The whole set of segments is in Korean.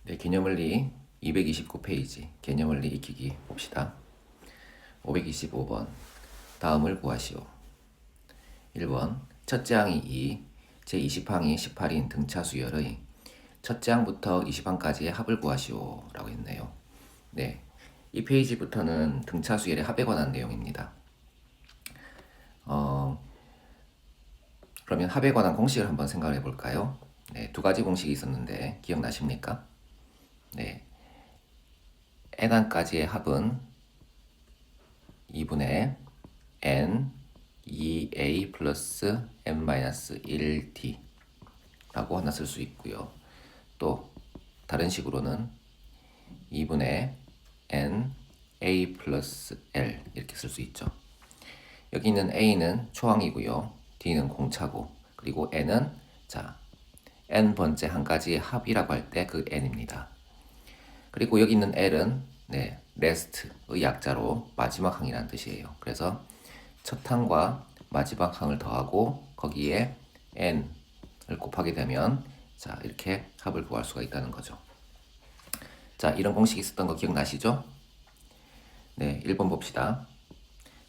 네, 개념원리 229페이지 개념원리 익히기 봅시다. 525번 다음을 구하시오. 1번 첫째 항이 2, 제20항이 18인 등차 수열의 첫째 항부터 20항까지의 합을 구하시오 라고 했네요. 네, 이 페이지부터는 등차 수열의 합에 관한 내용입니다. 그러면 합에 관한 공식을 한번 생각해 볼까요? 네, 두 가지 공식이 있었는데 기억나십니까? 네, n항까지의 합은 2분의 n 2a 플러스 n-1t 라고 하나 쓸 수 있고요. 또 다른 식으로는 2분의 n a 플러스 l 이렇게 쓸 수 있죠. 여기 있는 a는 초항이고요. d는 공차고, 그리고 n은 n번째 항까지의 합이라고 할 때 그 n입니다. 그리고 여기 있는 l은 last의 약자로 마지막 항이라는 뜻이에요. 그래서 첫 항과 마지막 항을 더하고 거기에 n을 곱하게 되면 이렇게 합을 구할 수가 있다는 거죠. 이런 공식이 있었던 거 기억나시죠? 네, 1번 봅시다.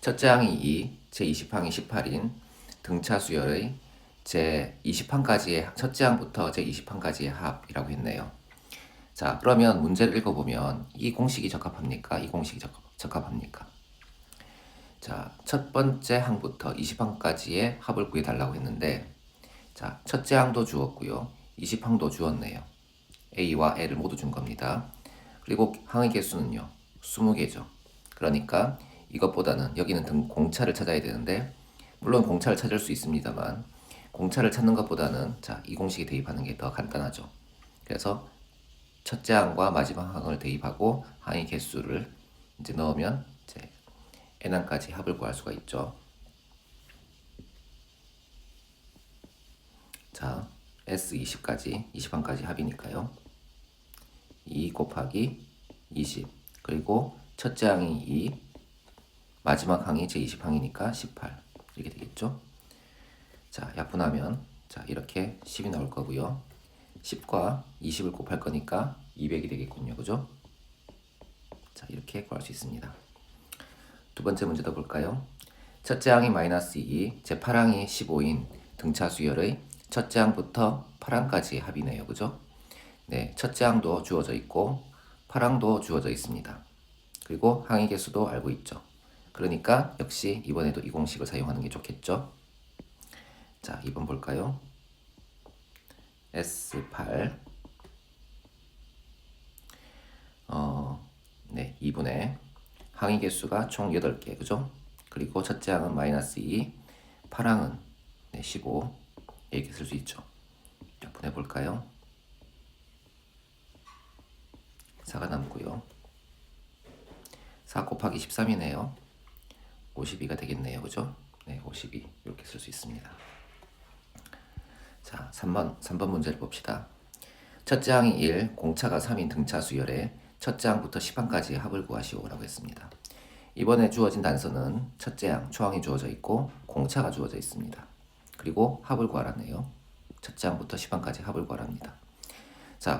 첫째 항이 2, 제20항이 18인 등차 수열의 제20항까지의 첫째 항부터 제20항까지의 합이라고 했네요. 그러면 문제를 읽어보면 이 공식이 적합합니까? 이 공식이 적합합니까? 첫 번째 항부터 20항까지의 합을 구해달라고 했는데, 첫째 항도 주었고요. 20항도 주었네요. A와 L을 모두 준 겁니다. 그리고 항의 개수는요, 20개죠. 그러니까 이것보다는 여기는 공차를 찾아야 되는데, 물론 공차를 찾을 수 있습니다만, 공차를 찾는 것보다는 이 공식에 대입하는 게 더 간단하죠. 그래서 첫째 항과 마지막 항을 대입하고 항의 개수를 이제 넣으면 n항까지 합을 구할 수가 있죠. S20까지 20항까지 합이니까요. 2 곱하기 20, 그리고 첫째 항이 2, 마지막 항이 제20항이니까 18 이렇게 되겠죠. 약분하면 이렇게 10이 나올 거고요. 10과 20을 곱할 거니까 200이 되겠군요. 그죠? 이렇게 구할 수 있습니다. 두 번째 문제도 볼까요? 첫째 항이 마이너스 2, 제8항이 15인 등차 수열의 첫째 항부터 8항까지의 합이네요. 그죠? 네, 첫째 항도 주어져 있고 8항도 주어져 있습니다. 그리고 항의 개수도 알고 있죠. 그러니까 역시 이번에도 이 공식을 사용하는 게 좋겠죠. 2번 볼까요? S8 2분의 항의 개수가 총 8개, 그죠? 그리고 첫째 항은 마이너스 2, 8항은 15 이렇게 쓸 수 있죠. 분해볼까요? 4가 남고요. 4 곱하기 13이네요. 52가 되겠네요. 그죠? 네, 52 이렇게 쓸 수 있습니다. 3번 문제를 봅시다. 첫째 항이 1, 공차가 3인 등차 수열에 첫째 항부터 10항까지의 합을 구하시오라고 했습니다. 이번에 주어진 단서는 첫째 항, 초항이 주어져 있고 공차가 주어져 있습니다. 그리고 합을 구하라네요. 첫째 항부터 10항까지 합을 구하랍니다.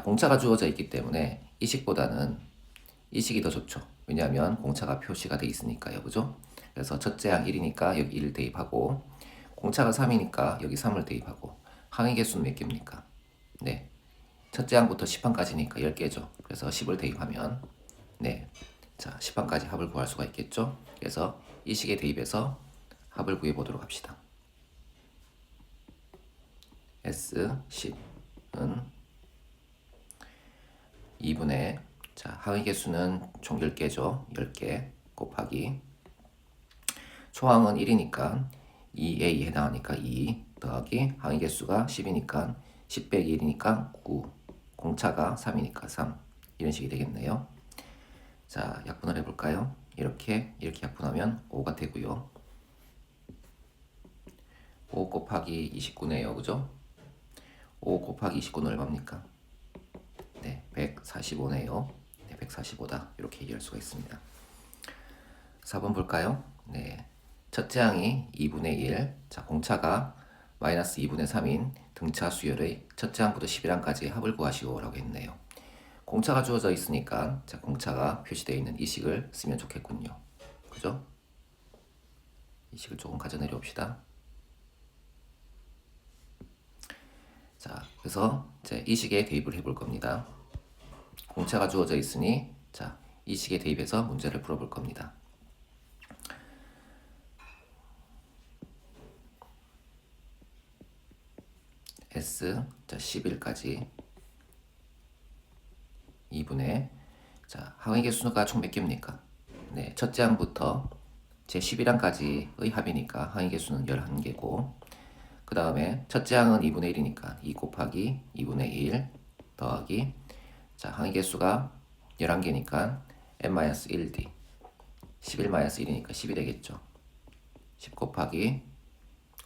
공차가 주어져 있기 때문에 이 식보다는 이 식이 더 좋죠. 왜냐하면 공차가 표시가 돼 있으니까요. 그죠? 그래서 첫째 항 1이니까 여기 1을 대입하고, 공차가 3이니까 여기 3을 대입하고, 항의 개수는 몇 개입니까? 네, 첫째 항부터 10항까지니까 10개죠. 그래서 10을 대입하면 10항까지 합을 구할 수가 있겠죠. 그래서 이 식에 대입해서 합을 구해보도록 합시다. S10은 2분의 항의 개수는 총 10개죠. 10개 곱하기 초항은 1이니까 2a 해당하니까 2 더하기 항의 개수가 10이니까 10 빼기 1이니까 9, 공차가 3이니까 3 이런 식이 되겠네요. 약분을 해볼까요? 이렇게 약분하면 5가 되고요. 5 곱하기 29네요. 그죠? 5 곱하기 29는 얼마입니까? 네, 145네요. 네, 145다. 이렇게 얘기할 수가 있습니다. 4번 볼까요? 네, 첫째 항이 2분의 1, 공차가 마이너스 2분의 3인 등차 수열의 첫째 항부터 11항까지의 합을 구하시오라고 했네요. 공차가 주어져 있으니까 자, 공차가 표시되어 있는 이 식을 쓰면 좋겠군요. 그죠? 이 식을 조금 가져 내려옵시다. 자, 그래서 이제 이 식에 대입을 해볼 겁니다. 공차가 주어져 있으니 자, 이 식에 대입해서 문제를 풀어볼 겁니다. S 자 11까지 2분의 자 항의 개수가 총 몇 개입니까? 네, 첫째 항부터 제 11항까지의 합이니까 항의 개수는 11개고 그 다음에 첫째 항은 2분의 1이니까 2 곱하기 2분의 1 더하기 자 항의 개수가 11개니까 n-1d 11-1이니까 10이 되겠죠. 10 곱하기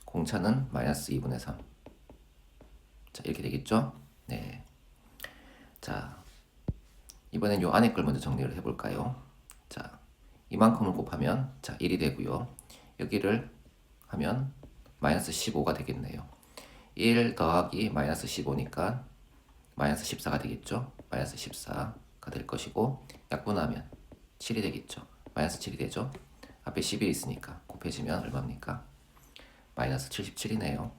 공차는 마이너스 2분의 3 자 이렇게 되겠죠. 네. 자 이번엔 요 안에 걸 먼저 정리를 해볼까요? 자 이만큼을 곱하면 자 1이 되고요. 여기를 하면 마이너스 15가 되겠네요. 1 더하기 마이너스 15니까 마이너스 14가 되겠죠. 마이너스 14가 될 것이고 약분하면 7이 되겠죠. 마이너스 7이 되죠. 앞에 11이 있으니까 곱해지면 얼마입니까? 마이너스 77이네요.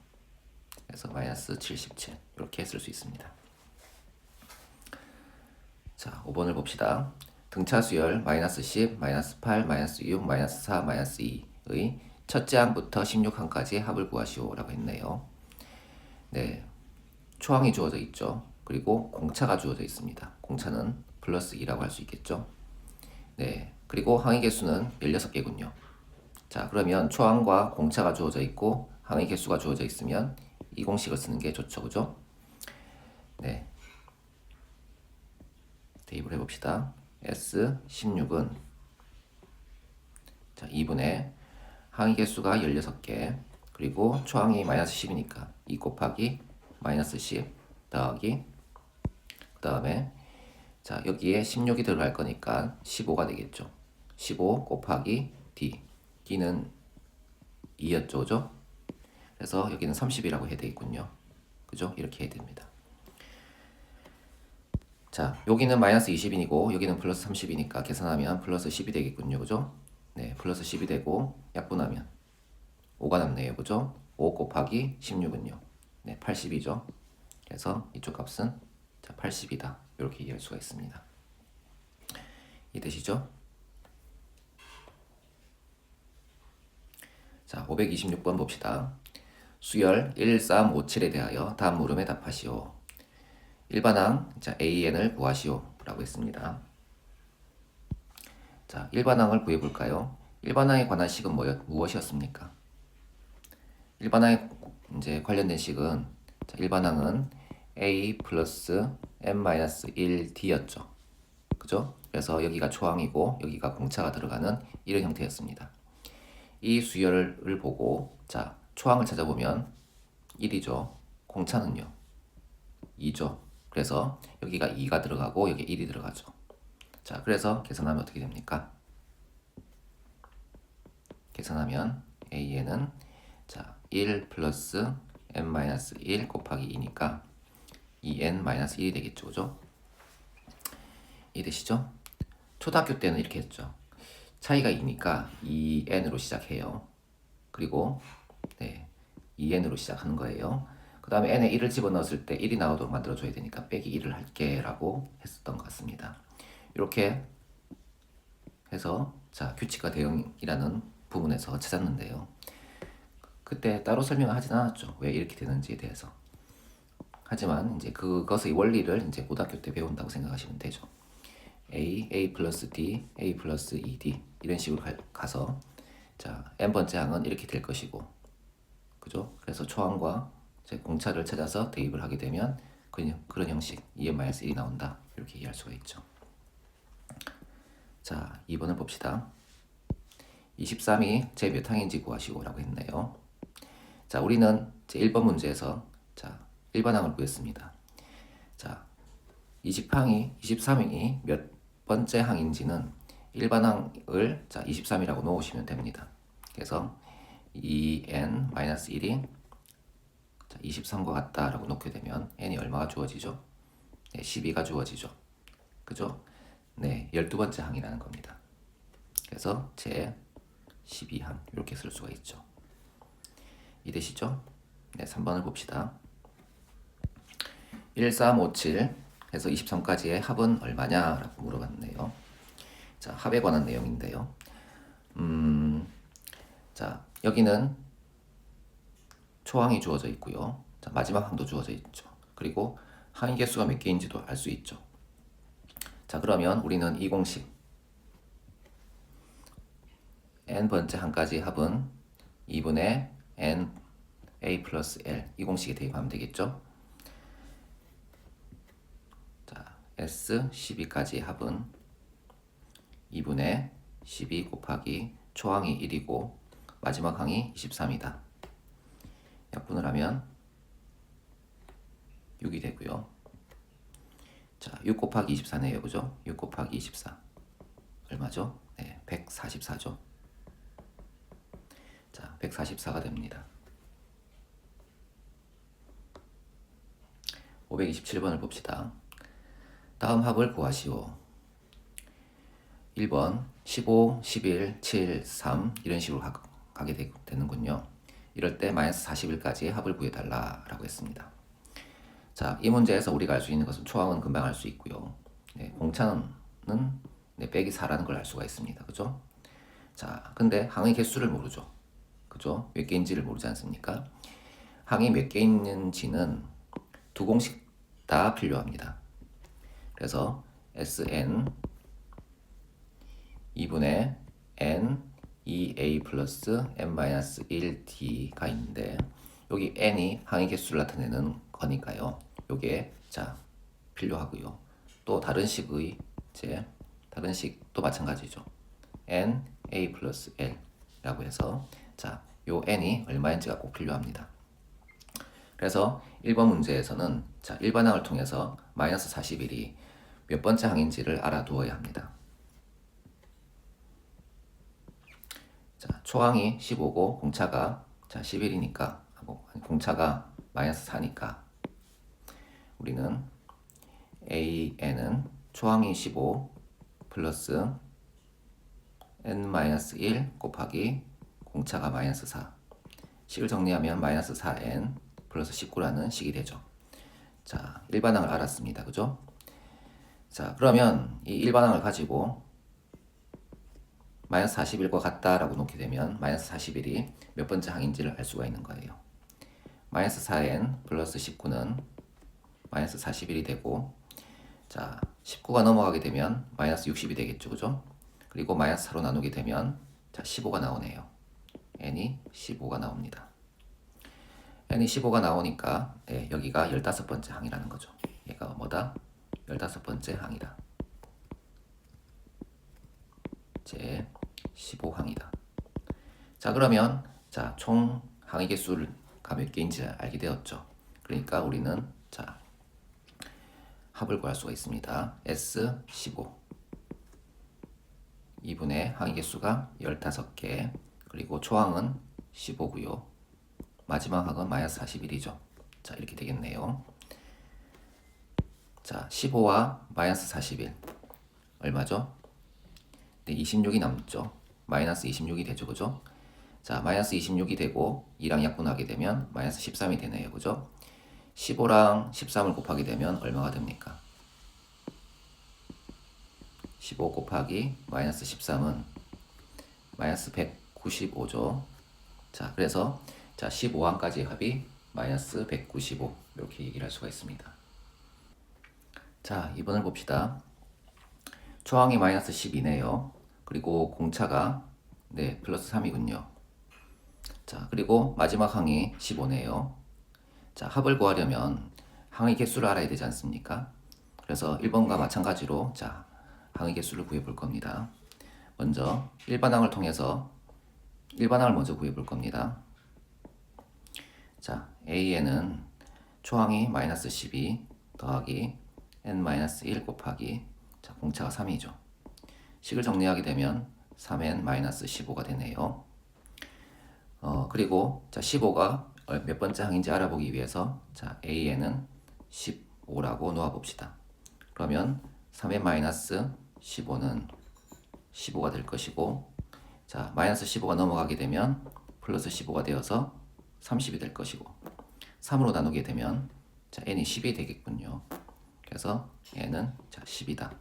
그래서 마이너스 77 이렇게 쓸 수 있습니다. 자 5번을 봅시다. 등차 수열 마이너스 10, 마이너스 8, 마이너스 6, 마이너스 4, 마이너스 2의 첫째 항부터 16항까지의 합을 구하시오 라고 했네요. 네, 초항이 주어져 있죠. 그리고 공차가 주어져 있습니다. 공차는 플러스 2라고 할 수 있겠죠. 네, 그리고 항의 개수는 16개군요. 자 그러면 초항과 공차가 주어져 있고 항의 개수가 주어져 있으면 이 공식을 쓰는 게 좋죠. 그죠? 네, 대입을 해봅시다. S16은 자 2분의 항의 개수가 16개 그리고 초항이 마이너스 10이니까 2 곱하기 마이너스 10 더하기 그 다음에 자 여기에 16이 들어갈 거니까 15가 되겠죠. 15 곱하기 D D는 2였죠. 그죠? 그래서 여기는 30이라고 해야 되겠군요. 그죠? 이렇게 해야 됩니다. 자 여기는 마이너스 20이고 여기는 플러스 30이니까 계산하면 플러스 10이 되겠군요. 그죠? 네 플러스 10이 되고 약분하면 5가 남네요. 그죠? 5 곱하기 16은요. 네 80이죠. 그래서 이쪽 값은 자 80이다. 이렇게 이해할 수가 있습니다. 이해되시죠? 자 526번 봅시다. 수열 1, 3, 5, 7에 대하여 다음 물음에 답하시오. 일반항 자 AN을 구하시오 라고 했습니다. 자 일반항을 구해 볼까요? 일반항에 관한 식은 무엇이었습니까? 일반항에 이제 관련된 식은 자, 일반항은 A 플러스 n-1d였죠. 그죠? 그래서 여기가 초항이고 여기가 공차가 들어가는 이런 형태였습니다. 이 수열을 보고 자 초항을 찾아보면 1이죠. 공차는요 2죠. 그래서 여기가 2가 들어가고 여기 1이 들어가죠. 자 그래서 계산하면 어떻게 됩니까? 계산하면 AN은 자 1 플러스 n-1 곱하기 2니까 2n-1이 되겠죠. 그죠? 이해되시죠? 초등학교 때는 이렇게 했죠. 차이가 2니까 2n으로 시작해요. 그리고 네, 2n으로 시작하는 거예요. 그 다음에 n에 1을 집어넣었을 때 1이 나오도록 만들어줘야 되니까 빼기 1을 할게 라고 했었던 것 같습니다. 이렇게 해서 자 규칙과 대응이라는 부분에서 찾았는데요. 그때 따로 설명을 하진 않았죠. 왜 이렇게 되는지에 대해서. 하지만 이제 그것의 원리를 이제 고등학교 때 배운다고 생각하시면 되죠. A 플러스 D, A 플러스 2D 이런 식으로 가서 자 n번째 항은 이렇게 될 것이고 그죠? 그래서 초항과 공차를 찾아서 대입을 하게 되면 그런 형식 EM-1이 나온다 이렇게 이해할 수가 있죠. 자 2번을 봅시다. 23이 제 몇 항인지 구하시오 라고 했네요. 자 우리는 제 1번 문제에서 자 일반항을 구했습니다. 자 23이 몇 번째 항인지는 일반항을 자 23이라고 놓으시면 됩니다. 그래서 2n-1이 23과 같다라고 놓게 되면 n이 얼마가 주어지죠? 네, 12가 주어지죠. 그죠? 네, 12번째 항이라는 겁니다. 그래서 제 12항 이렇게 쓸 수가 있죠. 이해되시죠? 네, 3번을 봅시다. 1357 해서 23까지의 합은 얼마냐? 라고 물어봤네요. 자, 합에 관한 내용인데요. 자, 여기는 초항이 주어져 있고요. 자, 마지막 항도 주어져 있죠. 그리고 항의 개수가 몇 개인지도 알 수 있죠. 자, 그러면 우리는 이 공식 n번째 항까지 합은 2분의 n a 플러스 l 이 공식에 대입하면 되겠죠. 자, s12까지 합은 2분의 12 곱하기 초항이 1이고 마지막 항이 23이다. 약분을 하면 6이 되고요. 자, 6 곱하기 24네요. 그죠? 6 곱하기 24 얼마죠? 네, 144죠. 자, 144가 됩니다. 527번을 봅시다. 다음 합을 구하시오. 1번 15, 11, 7, 3 이런 식으로 가게 되는군요. 이럴 때 마이너스 41까지의 합을 구해달라 라고 했습니다. 자, 이 문제에서 우리가 알 수 있는 것은 초항은 금방 알 수 있고요. 네, 공차는 네, 빼기 4라는 걸 알 수가 있습니다. 그죠? 자, 근데 항의 개수를 모르죠. 그죠? 몇 개인지를 모르지 않습니까? 항이 몇 개 있는지는 두 공식 다 필요합니다. 그래서 Sn 2분의 n 2a 플러스 n-1t가 있는데 여기 n이 항의 개수를 나타내는 거니까요. 요게 자 필요하고요. 또 다른 식의 다른 식도 마찬가지죠. n a 플러스 l라고 해서 자 요 n이 얼마인지가 꼭 필요합니다. 그래서 1번 문제에서는 자 일반항을 통해서 마이너스 41이 몇 번째 항인지를 알아두어야 합니다. 자, 초항이 15고 공차가 자 11이니까 공차가 마이너스 4니까 우리는 AN은 초항이 15 플러스 n-1 곱하기 공차가 마이너스 4 식을 정리하면 마이너스 4n 플러스 19라는 식이 되죠. 자, 일반항을 알았습니다. 그죠? 자, 그러면 이 일반항을 가지고 마이너스 41과 같다라고 놓게 되면 마이너스 41이 몇 번째 항인지를 알 수가 있는 거예요. 마이너스 4n 플러스 19는 마이너스 41이 되고 자 19가 넘어가게 되면 마이너스 60이 되겠죠. 그죠? 그리고 마이너스 4로 나누게 되면 자 15가 나오네요. n이 15가 나옵니다. n이 15가 나오니까 네, 여기가 15번째 항이라는 거죠. 얘가 뭐다? 15번째 항이다. 제 15항이다. 자 그러면 자 총 항의 개수가 몇 개인지 알게 되었죠. 그러니까 우리는 자 합을 구할 수가 있습니다. S15 2분의 항의 개수가 15개 그리고 초항은 15고요. 마지막 항은 마이너스 41이죠. 자 이렇게 되겠네요. 자 15와 마이너스 41 얼마죠? 네, 26이 남죠. 마이너스 26이 되죠. 그죠? 자, 마이너스 26이 되고 2랑 약분하게 되면 마이너스 13이 되네요. 그죠? 15랑 13을 곱하게 되면 얼마가 됩니까? 15 곱하기 마이너스 13은 마이너스 195죠. 자, 그래서 자 15항까지의 합이 마이너스 195 이렇게 얘기를 할 수가 있습니다. 자, 2번을 봅시다. 초항이 마이너스 12네요. 그리고 공차가 네 플러스 3이군요. 자 그리고 마지막 항이 15네요. 자 합을 구하려면 항의 개수를 알아야 되지 않습니까? 그래서 1번과 마찬가지로 자 항의 개수를 구해 볼 겁니다. 먼저 일반항을 통해서 일반항을 먼저 구해 볼 겁니다. 자 AN은 초항이 마이너스 12 더하기 n-1 곱하기 자 공차가 3이죠. 식을 정리하게 되면 3n-15가 되네요. 그리고 자 15가 몇 번째 항인지 알아보기 위해서 자 AN은 15라고 놓아 봅시다. 그러면 3의 마이너스 15는 15가 될 것이고, 자, 마이너스 15가 넘어가게 되면 플러스 15가 되어서 30이 될 것이고, 3으로 나누게 되면 자, n이 10이 되겠군요. 그래서 n은 자, 10이다.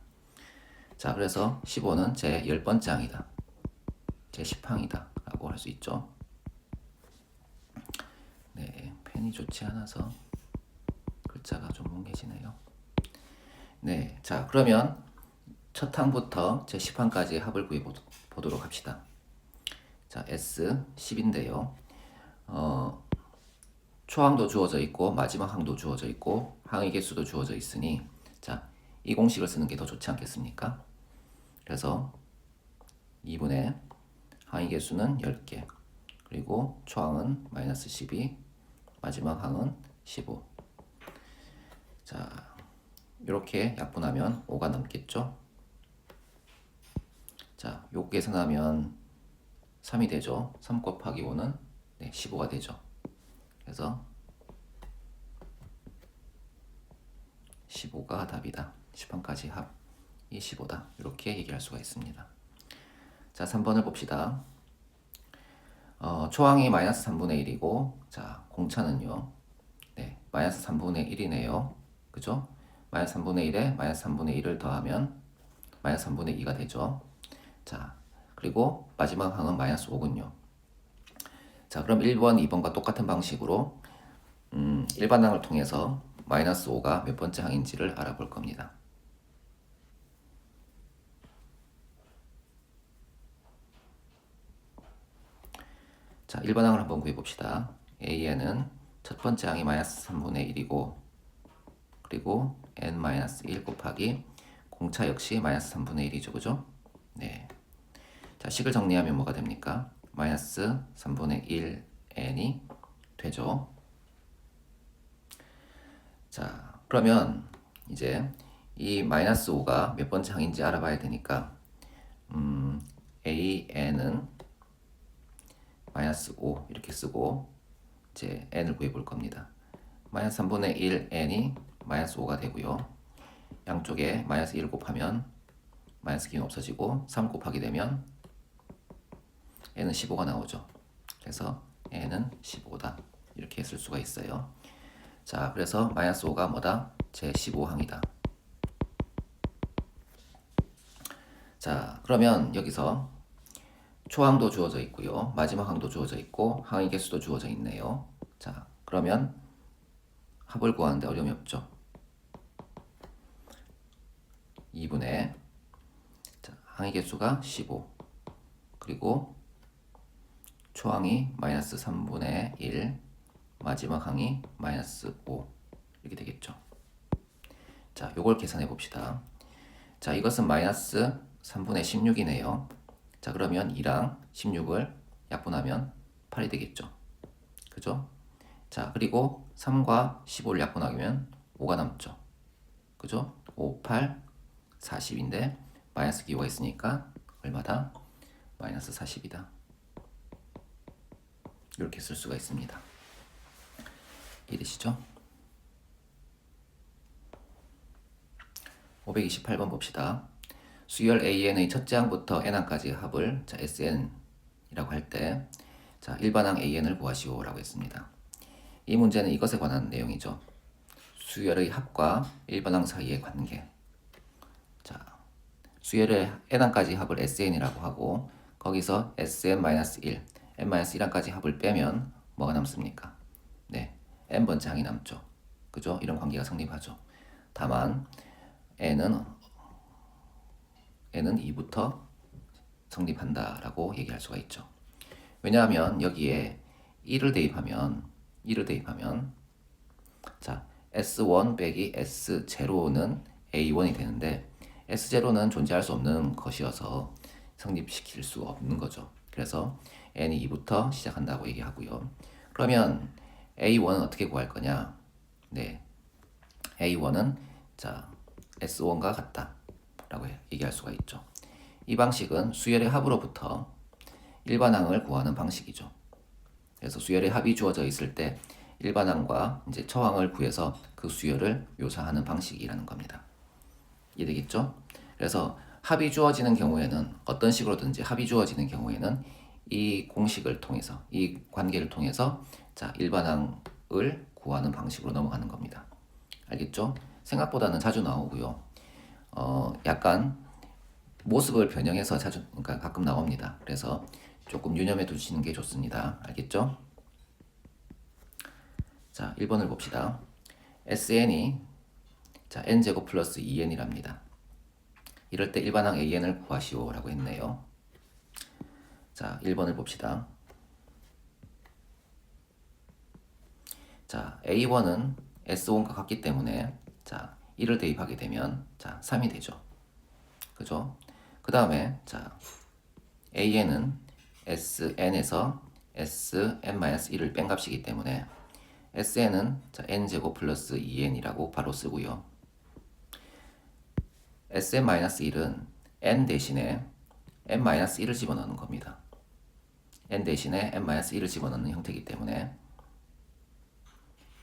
자, 그래서 15는 제 10번째 항이다. 제 10항이다 라고 할 수 있죠. 네, 펜이 좋지 않아서 글자가 좀 뭉개지네요. 네, 자, 그러면 첫 항부터 제 10항까지 합을 구해 보도록 합시다. 자, S 10인데요. 초항도 주어져 있고 마지막 항도 주어져 있고 항의 개수도 주어져 있으니, 자, 이 공식을 쓰는 게 더 좋지 않겠습니까? 그래서 2분의 항의 개수는 10개, 그리고 초항은 마이너스 12, 마지막 항은 15. 자, 이렇게 약분하면 5가 남겠죠? 자, 요 계산하면 3이 되죠. 3 곱하기 5는 15가 되죠. 그래서 15가 답이다. 10항까지 합이 15다. 이렇게 얘기할 수가 있습니다. 자, 3번을 봅시다. 초항이 마이너스 3분의 1이고, 자, 공차는요. 네, 마이너스 3분의 1이네요. 그죠? 마이너스 3분의 1에 마이너스 3분의 1을 더하면 마이너스 3분의 2가 되죠. 자, 그리고 마지막 항은 마이너스 5군요. 자, 그럼 1번, 2번과 똑같은 방식으로 일반항을 통해서 마이너스 5가 몇 번째 항인지를 알아볼 겁니다. 자, 일반항을 한번 구해봅시다. A에는 첫 번째 항이 마이너스 3분의 1이고, 그리고 n-1 곱하기 공차 역시 마이너스 3분의 1이죠. 그죠? 네. 자, 식을 정리하면 뭐가 됩니까? 마이너스 3분의 1 n이 되죠. 자, 그러면 이제 이 마이너스 5가 몇 번째 항인지 알아봐야 되니까 AN은 마이너스 5 이렇게 쓰고 이제 n을 구해볼 겁니다. 마이너스 3분의 1 n이 마이너스 5가 되고요. 양쪽에 마이너스 1 곱하면 마이너스 기는 없어지고 3 곱하게 되면 n은 15가 나오죠. 그래서 n은 15다. 이렇게 쓸 수가 있어요. 자, 그래서 마이너스 5가 뭐다? 제 15항이다. 자, 그러면 여기서 초항도 주어져 있고요. 마지막 항도 주어져 있고 항의 개수도 주어져 있네요. 자, 그러면 합을 구하는데 어려움이 없죠. 2분의 자, 항의 개수가 15, 그리고 초항이 마이너스 3분의 1, 마지막 항이 마이너스 5 이렇게 되겠죠. 자, 요걸 계산해 봅시다. 자, 이것은 마이너스 3분의 16이네요. 자, 그러면 2랑 16을 약분하면 8이 되겠죠. 그죠? 자, 그리고 3과 15를 약분하면 5가 남죠. 그죠? 5, 8, 40인데 마이너스 기호가 있으니까 얼마다? 마이너스 40이다. 이렇게 쓸 수가 있습니다. 이해되시죠? 528번 봅시다. 수열 AN의 첫째 항부터 n항까지의 합을 자, SN이라고 할 때 자, 일반항 AN을 구하시오 라고 했습니다. 이 문제는 이것에 관한 내용이죠. 수열의 합과 일반항 사이의 관계. 자, 수열의 n항까지 합을 SN이라고 하고 거기서 SN-1, n-1항까지 합을 빼면 뭐가 남습니까? 네, n번째 항이 남죠. 그죠? 이런 관계가 성립하죠. 다만 n은 2부터 성립한다라고 얘기할 수가 있죠. 왜냐하면 여기에 1을 대입하면 자, S1 빼기 S0는 A1이 되는데 S0는 존재할 수 없는 것이어서 성립시킬 수 없는 거죠. 그래서 n이 2부터 시작한다고 얘기하고요. 그러면 A1은 어떻게 구할 거냐? 네, A1은 자, S1과 같다 라고 얘기할 수가 있죠. 이 방식은 수열의 합으로부터 일반항을 구하는 방식이죠. 그래서 수열의 합이 주어져 있을 때 일반항과 이제 처항을 구해서 그 수열을 묘사하는 방식이라는 겁니다. 이해되겠죠? 그래서 합이 주어지는 경우에는 어떤 식으로든지 합이 주어지는 경우에는 이 공식을 통해서 이 관계를 통해서 자 일반항을 구하는 방식으로 넘어가는 겁니다. 알겠죠? 생각보다는 자주 나오고요. 약간 모습을 변형해서 자주 그러니까 가끔 나옵니다. 그래서 조금 유념해 두시는 게 좋습니다. 알겠죠? 자 1번을 봅시다. SN이 자 n제곱 플러스 2n이랍니다. 이럴 때 일반항 AN을 구하시오 라고 했네요. 자 1번을 봅시다. 자 A1은 S1과 같기 때문에 자 1을 대입하게 되면 자 3이 되죠. 그죠? 그 다음에 자 AN은 SN에서 SN-1을 뺀 값이기 때문에 SN은 자 n제곱 플러스 2n이라고 바로 쓰고요. Sn-1은 n 대신에 n-1을 집어넣는 겁니다. n 대신에 n-1을 집어넣는 형태이기 때문에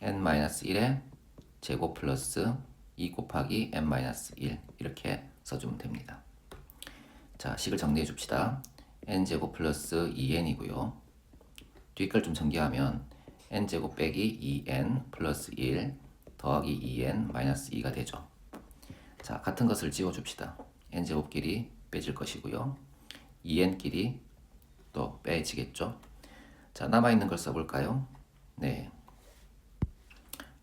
n-1의 제곱 플러스 2 곱하기 n-1 이렇게 써주면 됩니다. 자, 식을 정리해 줍시다. n제곱 플러스 2n이고요. 뒷걸 좀 전개하면 n제곱 빼기 2n 플러스 1 더하기 2n 마이너스 2가 되죠. 자, 같은 것을 지워줍시다. n제곱끼리 빼질 것이고요. 2n끼리 또 빼지겠죠. 자, 남아있는 걸 써볼까요? 네.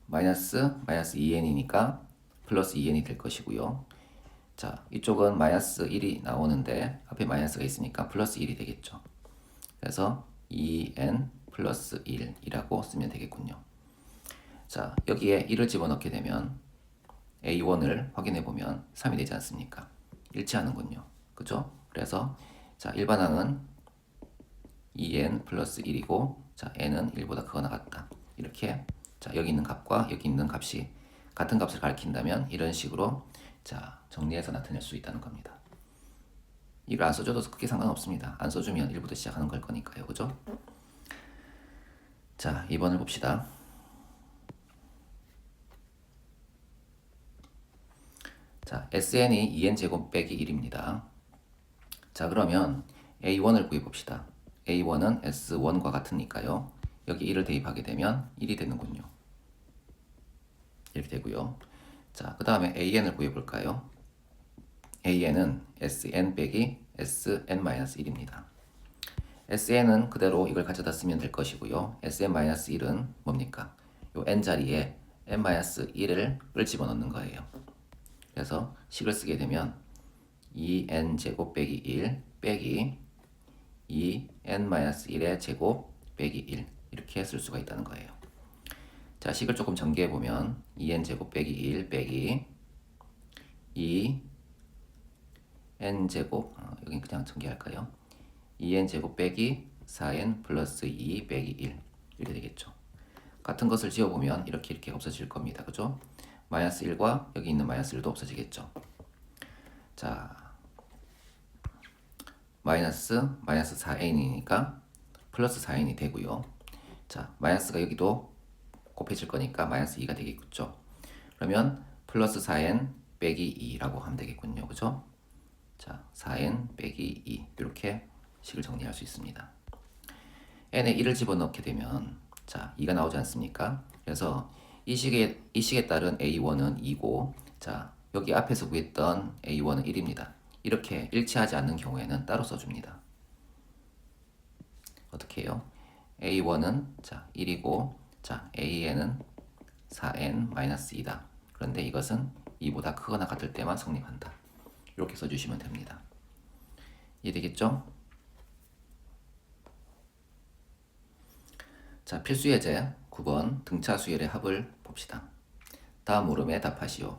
마이너스 2n이니까 플러스 2n이 될 것이고요. 자, 이쪽은 마이너스 1이 나오는데 앞에 마이너스가 있으니까 플러스 1이 되겠죠. 그래서 2n 플러스 1이라고 쓰면 되겠군요. 자, 여기에 1을 집어넣게 되면 A1을 확인해 보면 3이 되지 않습니까? 일치하는군요. 그죠? 그래서 자, 일반항은 2n 플러스 1이고 자, n은 1보다 크거나 같다. 이렇게 자, 여기 있는 값과 여기 있는 값이 같은 값을 가리킨다면 이런 식으로 자, 정리해서 나타낼 수 있다는 겁니다. 이걸 안 써줘도 크게 상관없습니다. 안 써주면 1부터 시작하는 걸 거니까요. 그죠? 자, 2번을 봅시다. 자, SN이 2n제곱 빼기 1입니다. 자, 그러면 A1을 구해봅시다. A1은 S1과 같으니까요. 여기 1을 대입하게 되면 1이 되는군요. 이렇게 되고요. 자, 그 다음에 AN을 구해볼까요? AN은 SN 빼기 SN-1입니다. SN은 그대로 이걸 가져다 쓰면 될 것이고요. SN-1은 뭡니까? 요 n 자리에 n-1을 집어넣는 거예요. 그래서 식을 쓰게 되면 2n 제곱 빼기 1 빼기 2n-1의 제곱 빼기 1 이렇게 쓸 수가 있다는 거예요. 자, 식을 조금 전개해 보면 2n 제곱 빼기 1 빼기 2n 제곱 여긴 그냥 전개할까요? 2n 제곱 빼기 4n 플러스 2 빼기 1 이렇게 되겠죠. 같은 것을 지어보면 이렇게 없어질 겁니다. 그죠? 마이너스 1과 여기 있는 마이너스 1도 없어지겠죠. 자, 마이너스 4n이니까 플러스 4n이 되고요. 자, 마이너스가 여기도 곱해질 거니까 마이너스 2가 되겠죠. 그러면 플러스 4n 빼기 2라고 하면 되겠군요. 그죠? 자, 4n 빼기 2 이렇게 식을 정리할 수 있습니다. n에 1을 집어넣게 되면 자, 2가 나오지 않습니까? 그래서 이 식에 따른 A1은 2고 자, 여기 앞에서 구했던 A1은 1입니다. 이렇게 일치하지 않는 경우에는 따로 써줍니다. 어떻게 해요? A1은 자, 1이고 자, AN은 4n-2다. 그런데 이것은 2보다 크거나 같을 때만 성립한다. 이렇게 써주시면 됩니다. 이해되겠죠? 자, 필수 예제 9번 등차 수열의 합을 봅시다. 다음 물음에 답하시오.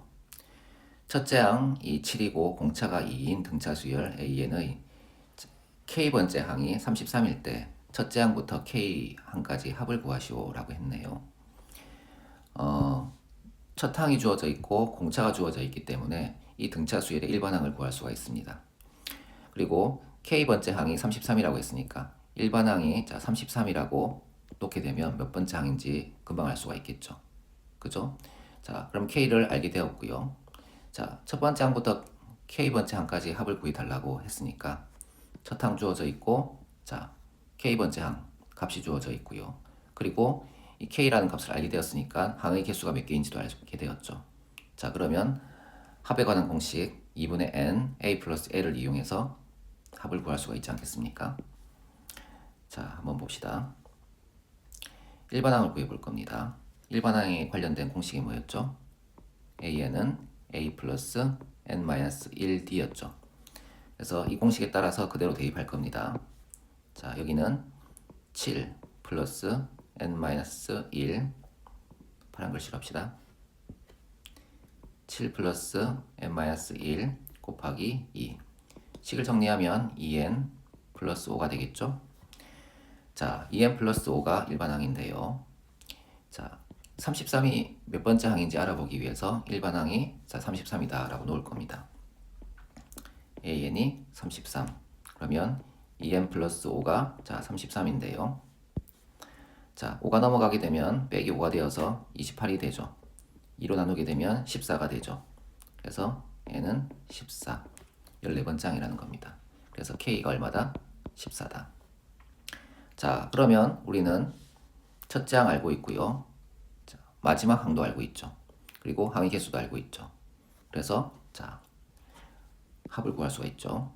첫째 항이 7이고 공차가 2인 등차 수열 AN의 K번째 항이 33일 때 첫째 항부터 K항까지 합을 구하시오 라고 했네요. 첫 항이 주어져 있고 공차가 주어져 있기 때문에 이 등차 수열의 일반항을 구할 수가 있습니다. 그리고 K번째 항이 33이라고 했으니까 일반항이 자 33이라고 놓게 되면 몇 번째 항인지 금방 알 수가 있겠죠. 그죠? 자, 그럼 K를 알게 되었고요. 자, 첫 번째 항부터 K번째 항까지 합을 구해달라고 했으니까 첫 항 주어져 있고, 자, K번째 항 값이 주어져 있고요. 그리고 이 K라는 값을 알게 되었으니까 항의 개수가 몇 개인지도 알게 되었죠. 자, 그러면 합에 관한 공식 2분의 n a 플러스 l을 이용해서 합을 구할 수가 있지 않겠습니까? 자, 한번 봅시다. 일반항을 구해 볼 겁니다. 일반항에 관련된 공식이 뭐였죠? an은 a 플러스 n 마이너스 1d였죠. 그래서 이 공식에 따라서 그대로 대입할 겁니다. 자, 여기는 7 플러스 n 마이너스 1 파란 글씨로 합시다. 7 플러스 n 마이너스 1 곱하기 2. 식을 정리하면 2n 플러스 5가 되겠죠. 자, 2n 플러스 5가 일반항인데요. 자, 33이 몇 번째 항인지 알아보기 위해서 일반항이 자 33이다 라고 놓을 겁니다. an이 33. 그러면 2n 플러스 5가 자 33인데요. 자, 5가 넘어가게 되면 빼기 5가 되어서 28이 되죠. 2로 나누게 되면 14가 되죠. 그래서 n은 14. 14번째 항이라는 겁니다. 그래서 k가 얼마다? 14다. 자, 그러면 우리는 첫째 항 알고 있고요. 자, 마지막 항도 알고 있죠. 그리고 항의 개수도 알고 있죠. 그래서 자, 합을 구할 수가 있죠.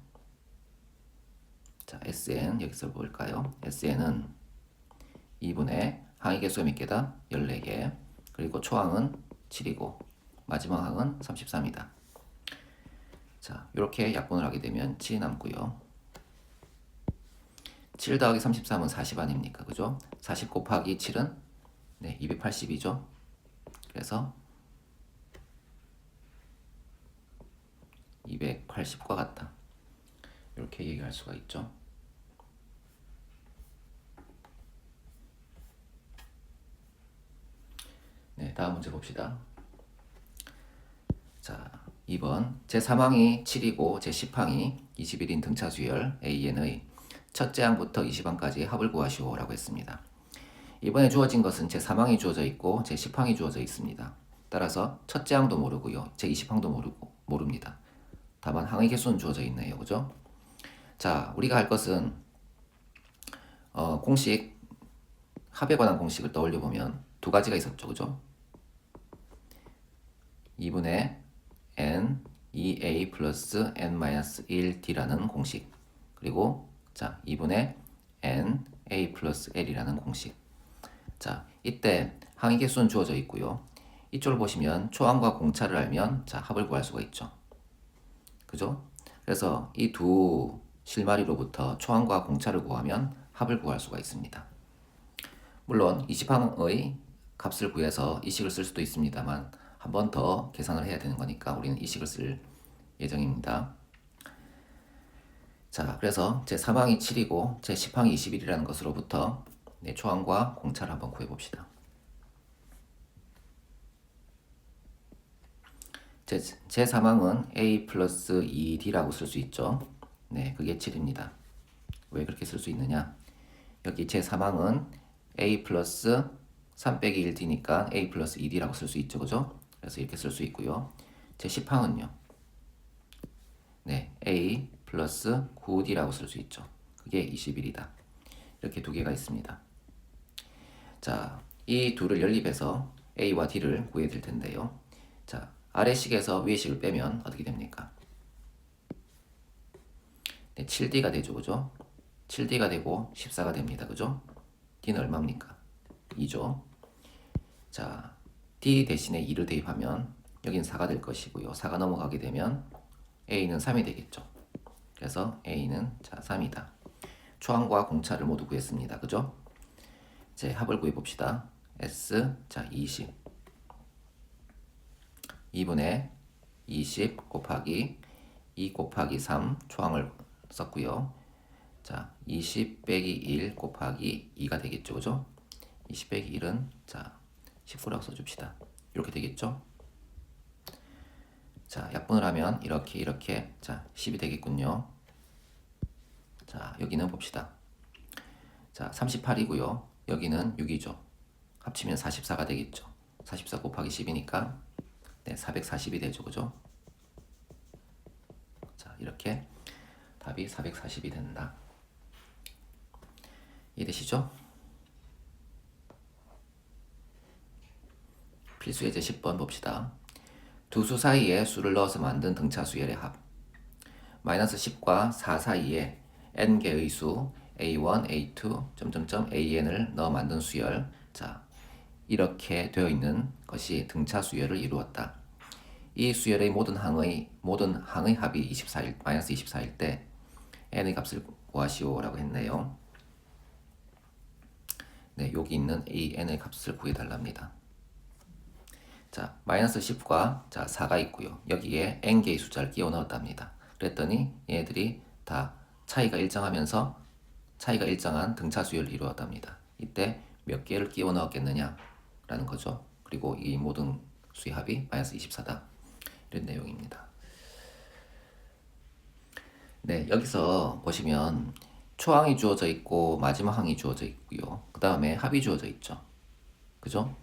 자, SN 여기서 볼까요? SN은 2분의 항의 개수가 몇 개다? 14개. 그리고 초항은 7이고 마지막 항은 33이다. 자, 이렇게 약분을 하게 되면 7이 남고요. 7 더하기 33은 40 아닙니까? 그죠? 40 곱하기 7은 네, 280이죠. 그래서 280과 같다. 이렇게 얘기할 수가 있죠. 네, 다음 문제 봅시다. 자, 2번 제3항이 7이고 제10항이 21인 등차수열 AN의 첫째 항부터 20항까지 합을 구하시오 라고 했습니다. 이번에 주어진 것은 제3항이 주어져 있고 제10항이 주어져 있습니다. 따라서 첫째 항도 모르고요. 제20항도 모릅니다. 다만 항의 개수는 주어져 있네요. 그죠? 자, 우리가 할 것은 공식 합에 관한 공식을 떠올려 보면 두 가지가 있었죠. 그죠? 2분의 n 2a 플러스 n 마이너스 1d라는 공식, 그리고 자 2분의 n a 플러스 l이라는 공식. 자, 이때 항의 개수는 주어져 있고요. 이쪽을 보시면 초항과 공차를 알면 자 합을 구할 수가 있죠. 그죠? 그래서 이 두 실마리로부터 초항과 공차를 구하면 합을 구할 수가 있습니다. 물론 20항의 값을 구해서 이 식을 쓸 수도 있습니다만 한 번 더 계산을 해야 되는 거니까 우리는 이 식을 쓸 예정입니다. 자, 그래서 제 3항이 7이고 제 10항이 21이라는 것으로부터 네, 초항과 공차를 한번 구해봅시다. 제 3항은 a 플러스 2d라고 쓸 수 있죠. 네, 그게 7입니다. 왜 그렇게 쓸 수 있느냐? 여기 제 3항은 a 플러스 3 빼기 1d니까 a 플러스 2d라고 쓸 수 있죠. 그죠? 그래서 이렇게 쓸 수 있고요. 제 10항은요. 네, a 플러스 9d라고 쓸 수 있죠. 그게 21이다. 이렇게 두 개가 있습니다. 자, 이 둘을 연립해서 a와 d를 구해야 될 텐데요. 자, 아래식에서 위의식을 빼면 어떻게 됩니까? 네, 7d가 되죠. 그죠? 7d가 되고 14가 됩니다. 그죠? d는 얼마입니까? 2죠. 자, d 대신에 2를 대입하면 여긴 4가 될 것이고요. 4가 넘어가게 되면 a는 3이 되겠죠. 그래서 a는 자 3이다. 초항과 공차를 모두 구했습니다. 그죠? 이제 합을 구해 봅시다. s 자 20 2분의 20 곱하기 2 곱하기 3 초항을 썼고요. 자 20 빼기 1 곱하기 2가 되겠죠. 그죠? 20 빼기 1은 자 19라고 써줍시다. 이렇게 되겠죠? 자, 약분을 하면 이렇게 자 10이 되겠군요. 자, 여기는 봅시다. 자, 38이고요. 여기는 6이죠. 합치면 44가 되겠죠. 44 곱하기 10이니까 네, 440이 되죠. 그죠? 이렇게 답이 440이 된다. 이해되시죠? 필수 예제 10번 봅시다. 두 수 사이에 수를 넣어서 만든 등차 수열의 합. 마이너스 10과 4 사이에 n개의 수 a1, a2, an을 넣어 만든 수열. 자, 이렇게 되어 있는 것이 등차 수열을 이루었다. 이 수열의 모든 항의 합이 24일, 마이너스 24일 때 n의 값을 구하시오라고 했네요. 네, 여기 있는 이 n의 값을 구해달랍니다. 자, 마이너스 10과 자 4가 있고요. 여기에 n개의 숫자를 끼워 넣었답니다. 그랬더니 얘네들이 다 차이가 일정하면서 차이가 일정한 등차 수열을 이루었답니다. 이때 몇 개를 끼워 넣었겠느냐 라는 거죠. 그리고 이 모든 수의 합이 마이너스 24다. 이런 내용입니다. 네, 여기서 보시면 초항이 주어져 있고 마지막 항이 주어져 있고요. 그 다음에 합이 주어져 있죠. 그죠?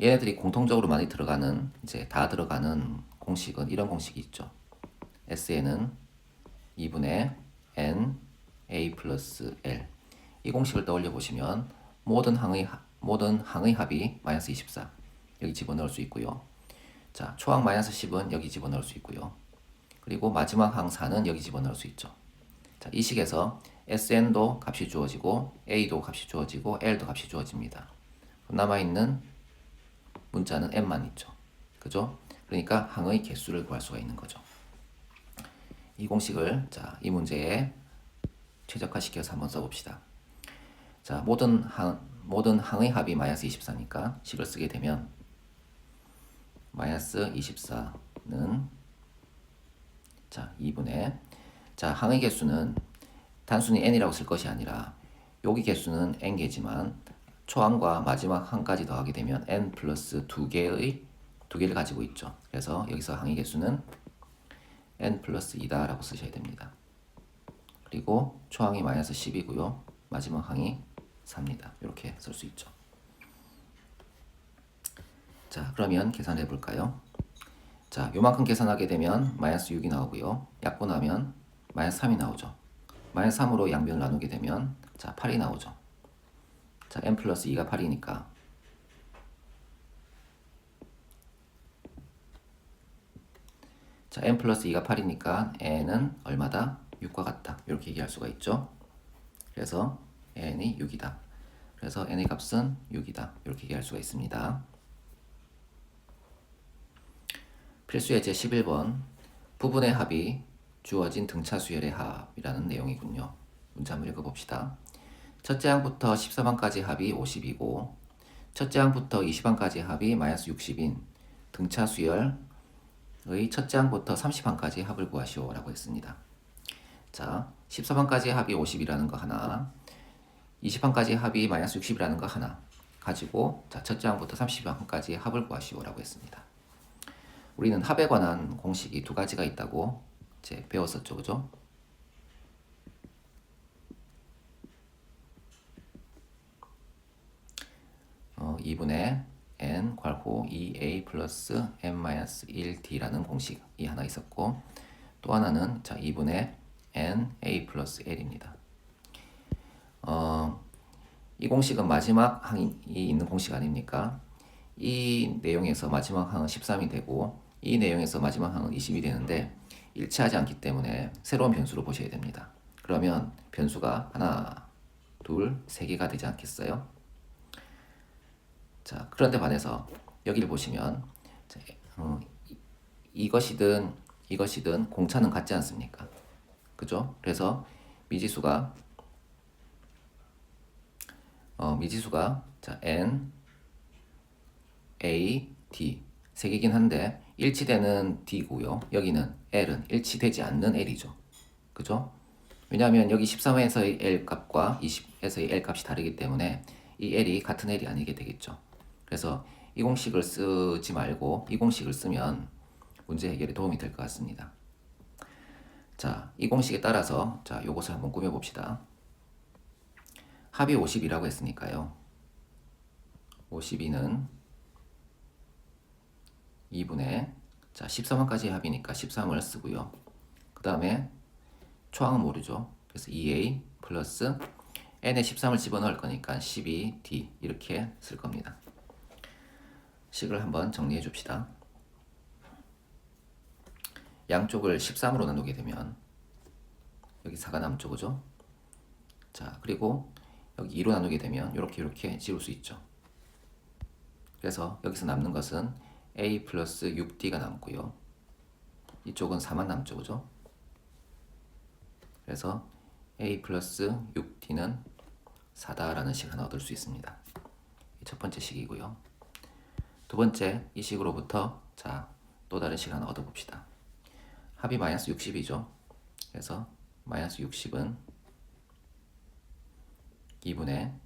얘네들이 공통적으로 많이 들어가는 이제 다 들어가는 공식은 이런 공식이 있죠. SN은 2분의 N A 플러스 L. 이 공식을 떠올려 보시면 모든 항의 합이 마이너스 24 여기 집어넣을 수 있고요. 자, 초항 마이너스 10은 여기 집어넣을 수 있고요. 그리고 마지막 항 4는 여기 집어넣을 수 있죠. 자, 이 식에서 SN도 값이 주어지고 A도 값이 주어지고 L도 값이 주어집니다. 남아있는 문자는 N만 있죠. 그죠? 그러니까 항의 개수를 구할 수가 있는 거죠. 이 공식을 자, 이 문제에 최적화시켜서 한번 써봅시다. 자, 모든 항의 합이 마이너스 24니까 식을 쓰게 되면 마이너스 24는 자, 2분의 자, 항의 개수는 단순히 n이라고 쓸 것이 아니라 여기 개수는 n개지만 초항과 마지막 항까지 더하게 되면 n 플러스 2개를 가지고 있죠. 그래서 여기서 항의 개수는 n 플러스 2다 라고 쓰셔야 됩니다. 그리고 초항이 마이너스 10이고요. 마지막 항이 4입니다. 이렇게 쓸 수 있죠. 자, 그러면 계산해 볼까요? 자, 요만큼 계산하게 되면 마이너스 6이 나오고요. 약분하면 마이너스 3이 나오죠. 마이너스 3으로 양변을 나누게 되면 자, 8이 나오죠. 자, n 플러스 2가 8이니까 자, n 플러스 2가 8이니까 n은 얼마다? 6과 같다. 이렇게 얘기할 수가 있죠. 그래서 n이 6이다. 그래서 n의 값은 6이다. 이렇게 얘기할 수가 있습니다. 필수 예제 11번 부분의 합이 주어진 등차 수열의 합이라는 내용이군요. 문제 한번 읽어봅시다. 첫째 항부터 14항까지 합이 50이고 첫째 항부터 20항까지 합이 마이너스 60인 등차 수열의 첫째 항부터 30항까지 합을 구하시오 라고 했습니다. 자, 14항까지 합이 50이라는 거 하나 20항까지 합이 마이너스 60이라는 거 하나 가지고 자, 첫째 항부터 30항까지 합을 구하시오 라고 했습니다. 우리는 합에 관한 공식이 두 가지가 있다고 이제 배웠었죠. 그죠? 어, 2분의 n 괄호 2a 플러스 n-1t라는 공식이 하나 있었고 또 하나는 자 2분의 n a 플러스 l입니다. 이 공식은 마지막 항이 있는 공식 아닙니까? 이 내용에서 마지막 항은 13이 되고 이 내용에서 마지막 항은 20이 되는데 일치하지 않기 때문에 새로운 변수로 보셔야 됩니다. 그러면 변수가 하나, 둘, 세 개가 되지 않겠어요? 자, 그런데 반해서 여기를 보시면 이것이든 공차는 같지 않습니까? 그죠? 그래서 미지수가 자, n, a, d 세 개긴 한데 일치되는 d고요. 여기는 l은 일치되지 않는 l이죠. 그죠? 왜냐하면 여기 13에서의 l 값과 20에서의 l 값이 다르기 때문에 이 l이 같은 l이 아니게 되겠죠. 그래서 이 공식을 쓰지 말고 이 공식을 쓰면 문제 해결에 도움이 될 것 같습니다. 자, 이 공식에 따라서 자, 요것을 한번 꾸며봅시다. 합이 50이라고 했으니까요. 52는 2분의 자, 13항까지 합이니까 13을 쓰고요. 그 다음에 초항은 모르죠. 그래서 2a 플러스 n에 13을 집어넣을 거니까 12d 이렇게 쓸 겁니다. 식을 한번 정리해 줍시다. 양쪽을 13으로 나누게 되면 여기 4가 남죠, 그죠? 자, 그리고 여기 2로 나누게 되면 이렇게 지울 수 있죠. 그래서 여기서 남는 것은 a 플러스 6d가 남고요. 이쪽은 4만 남죠, 그죠? 그래서 a 플러스 6d는 4다라는 식 하나 얻을 수 있습니다. 첫 번째 식이고요. 두 번째 이 식으로부터 자, 또 다른 식 하나 얻어봅시다. 합이 마이너스 60이죠. 그래서 마이너스 60은 2분의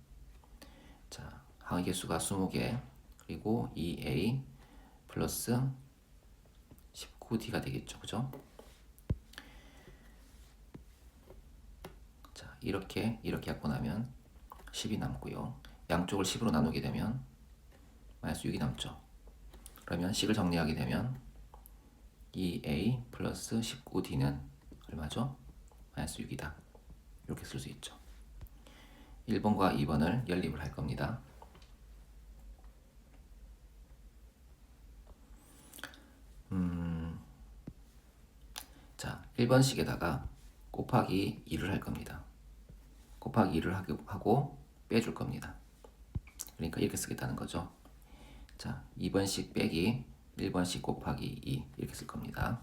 자, 항의 개수가 20개 그리고 2a 플러스 19d가 되겠죠. 그죠? 자, 이렇게 갖고 나면 10이 남고요. 양쪽을 10으로 나누게 되면 마이너스 6이 남죠. 그러면 식을 정리하게 되면 2a 플러스 19d는 얼마죠? 마이너스 6이다. 이렇게 쓸 수 있죠. 1번과 2번을 연립을 할 겁니다. 자, 1번식에다가 곱하기 2를 할 겁니다. 곱하기 2를 하고 빼줄 겁니다. 그러니까 이렇게 쓰겠다는 거죠. 자, 2번식 빼기 1번식 곱하기 2 이렇게 쓸 겁니다.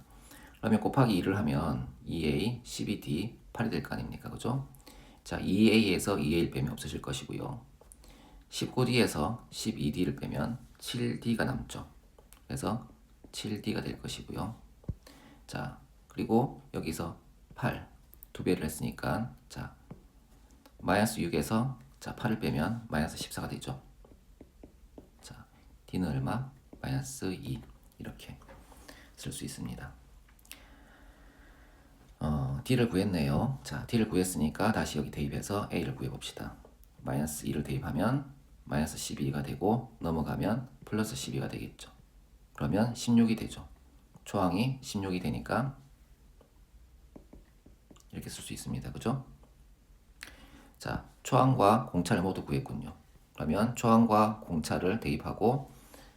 그러면 곱하기 2를 하면 2a, 12d, 8이 될 거 아닙니까? 그죠? 자, 2a에서 2a를 빼면 없어질 것이고요. 19d에서 12d를 빼면 7d가 남죠. 그래서 7d가 될 것이고요. 자, 그리고 여기서 8, 2배를 했으니까 자, 마이너스 6에서 자, 8을 빼면 마이너스 14가 되죠. 자, d는 얼마? 마이너스 2 이렇게 쓸 수 있습니다. d를 구했네요. 자, d를 구했으니까 다시 여기 대입해서 a를 구해봅시다. 마이너스 2를 대입하면 마이너스 12가 되고 넘어가면 플러스 12가 되겠죠. 그러면 16이 되죠. 초항이 16이 되니까 이렇게 쓸 수 있습니다. 그죠? 자, 초항과 공차를 모두 구했군요. 그러면 초항과 공차를 대입하고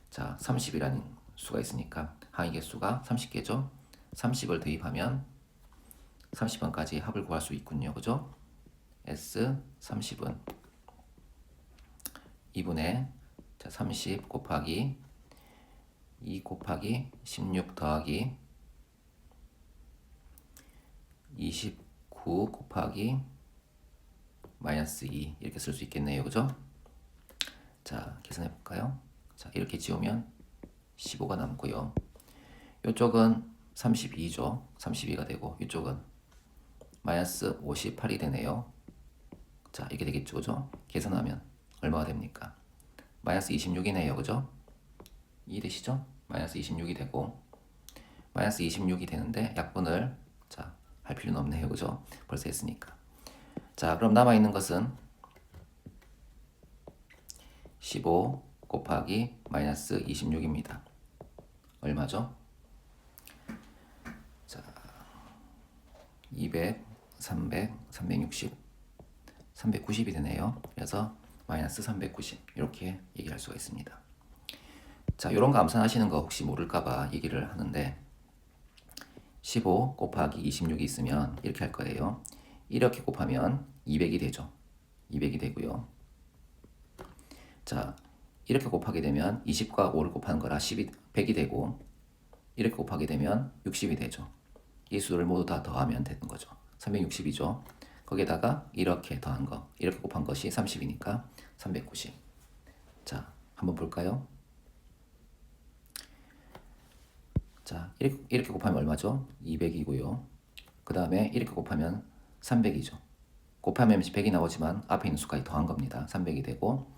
자, 30이라는 수가 있으니까 항의 개수가 30개죠. 30을 대입하면 30번까지 합을 구할 수 있군요. 그죠? S 30은 2분의 자, 30 곱하기 2 곱하기 16 더하기 29 곱하기 마이너스 2 이렇게 쓸 수 있겠네요. 그죠? 자, 계산해 볼까요? 자, 이렇게 지우면 15가 남고요. 이쪽은 32죠. 32가 되고 이쪽은 마이너스 58이 되네요. 자, 이렇게 되겠죠. 그죠? 계산하면 얼마가 됩니까? 마이너스 26이네요. 그죠? 이해되시죠? 마이너스 26이 되고 마이너스 26이 되는데 약분을 자, 할 필요는 없네요. 그죠? 벌써 했으니까. 자, 그럼 남아있는 것은 15 곱하기 마이너스 26입니다. 얼마죠? 자, 200, 300, 360, 390이 되네요. 그래서 마이너스 390 이렇게 얘기할 수가 있습니다. 자, 이런 거 암산하시는 거 혹시 모를까봐 얘기를 하는데 15 곱하기 26이 있으면 이렇게 할 거예요. 이렇게 곱하면 200이 되죠. 200이 되고요. 자, 이렇게 곱하게 되면 20과 5를 곱하는 거라 100이 되고 이렇게 곱하게 되면 60이 되죠. 이 수를 모두 다 더하면 되는 거죠. 360이죠. 거기에다가 이렇게 더한 거, 이렇게 곱한 것이 30이니까 390. 자, 한번 볼까요? 자, 이렇게 곱하면 얼마죠? 200이고요. 그 다음에 이렇게 곱하면 300이죠. 곱하면 100이 나오지만 앞에 있는 수까지 더한 겁니다. 300이 되고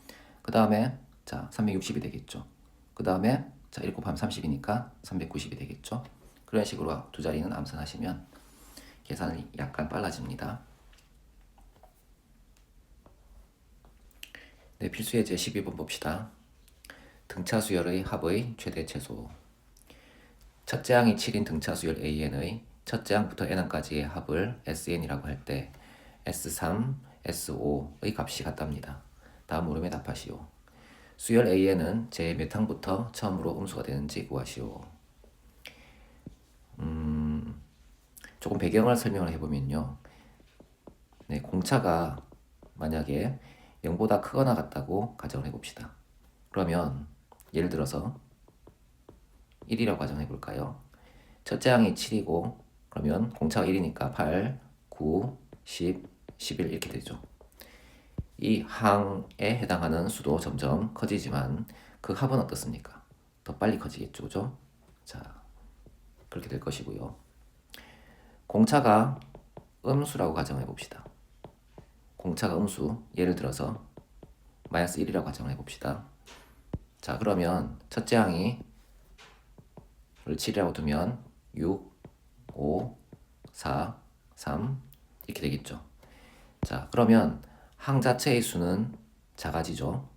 그 다음에 자, 360이 되겠죠. 그 다음에 자, 이렇게 곱하면 30이니까 390이 되겠죠. 그런 식으로 두 자리는 암산하시면 계산이 약간 빨라집니다. 네, 필수예제 12번 봅시다. 등차수열의 합의 최대 최소. 첫째 항이 7인 등차수열 AN의 첫째 항부터 n항까지의 합을 SN이라고 할 때 S3, S5의 값이 같답니다. 다음 물음에 답하시오. 수열 AN은 제 몇 항부터 처음으로 음수가 되는지 구하시오. 조금 배경을 설명을 해보면요. 네, 공차가 만약에 0보다 크거나 같다고 가정을 해봅시다. 그러면 예를 들어서 1이라고 가정해 볼까요? 첫째 항이 7이고 그러면 공차가 1이니까 8, 9, 10, 11 이렇게 되죠. 이 항에 해당하는 수도 점점 커지지만 그 합은 어떻습니까? 더 빨리 커지겠죠. 그죠? 자, 그렇게 될 것이고요. 공차가 음수라고 가정해 봅시다. 공차가 음수, 예를 들어서 마이너스 1이라고 가정해 봅시다. 자, 그러면 첫째 항이 7이라고 두면 6, 5, 4, 3 이렇게 되겠죠. 자, 그러면 항 자체의 수는 작아지죠.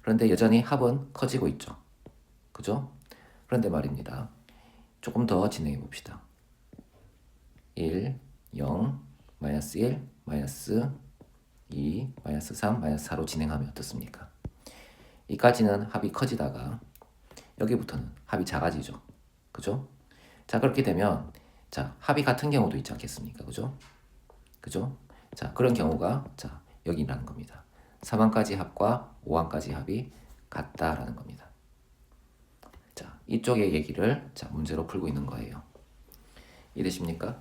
그런데 여전히 합은 커지고 있죠. 그죠? 그런데 말입니다. 조금 더 진행해 봅시다. 1, 0, 마이너스 1, 마이너스 2, 마이너스 3, 마이너스 4로 진행하면 어떻습니까? 이까지는 합이 커지다가 여기부터는 합이 작아지죠. 그죠? 자, 그렇게 되면 자, 합이 같은 경우도 있지 않겠습니까? 그죠? 그죠? 자, 그런 경우가 자, 여기라는 겁니다. 3항까지 합과 5항까지 합이 같다라는 겁니다. 자, 이쪽의 얘기를 자, 문제로 풀고 있는 거예요. 이해되십니까?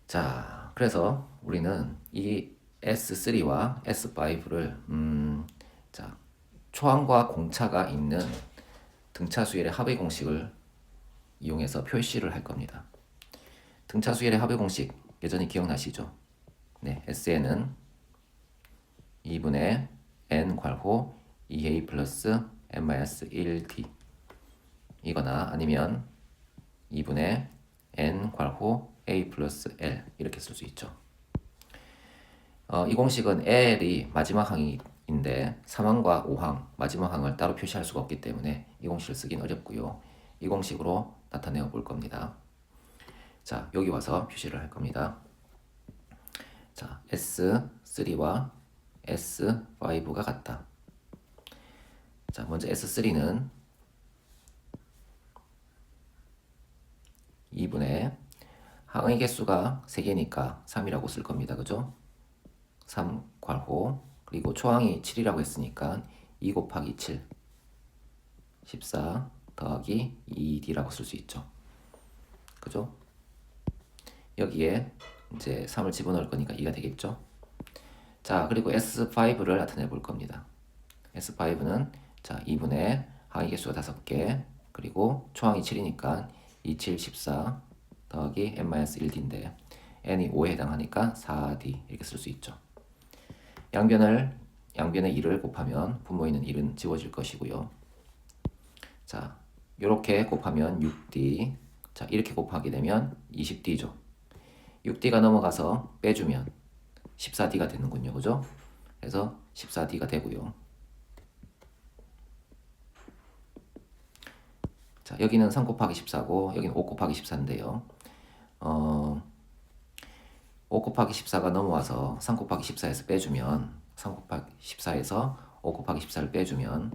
자, 그래서 우리는 이 S3와 S5를 자, 초항과 공차가 있는 등차수열의 합의 공식을 이용해서 표시를 할 겁니다. 등차수열의 합의 공식 여전히 기억나시죠? 네, SN은 2분의 n 괄호 2a 플러스 n-1t 이거나 아니면 2분의 n 괄호 a 플러스 l 이렇게 쓸 수 있죠. 이 공식은 L이 마지막 항인데 3항과 5항 마지막 항을 따로 표시할 수가 없기 때문에 이 공식을 쓰긴 어렵고요. 이 공식으로 나타내어 볼 겁니다. 자, 여기 와서 표시를 할 겁니다. 자, S3와 S5가 같다. 자, 먼저 S3는 2분의 항의 개수가 3개니까 3이라고 쓸 겁니다. 그죠? 3 괄호 그리고 초항이 7이라고 했으니까 2 곱하기 7 14 더하기 2d라고 쓸 수 있죠. 그죠? 여기에 이제 3을 집어넣을 거니까 2가 되겠죠. 자, 그리고 S5를 나타내 볼 겁니다. S5는 자, 2분의 항의 개수가 5개 그리고 초항이 7이니까 2, 7, 14 더하기 n-1d인데 n이 5에 해당하니까 4d 이렇게 쓸 수 있죠. 양변의 1을 곱하면 분모에 있는 1은 지워질 것이고요. 자, 이렇게 곱하면 6d. 자, 이렇게 곱하게 되면 20d죠. 6d가 넘어가서 빼주면 14d가 되는군요. 그죠? 그래서 14d가 되고요. 자, 여기는 3 곱하기 14고 여기는 5 곱하기 14인데요. 5 곱하기 14가 넘어와서 3 곱하기 14에서 빼주면 3 곱하기 14에서 5 곱하기 14를 빼주면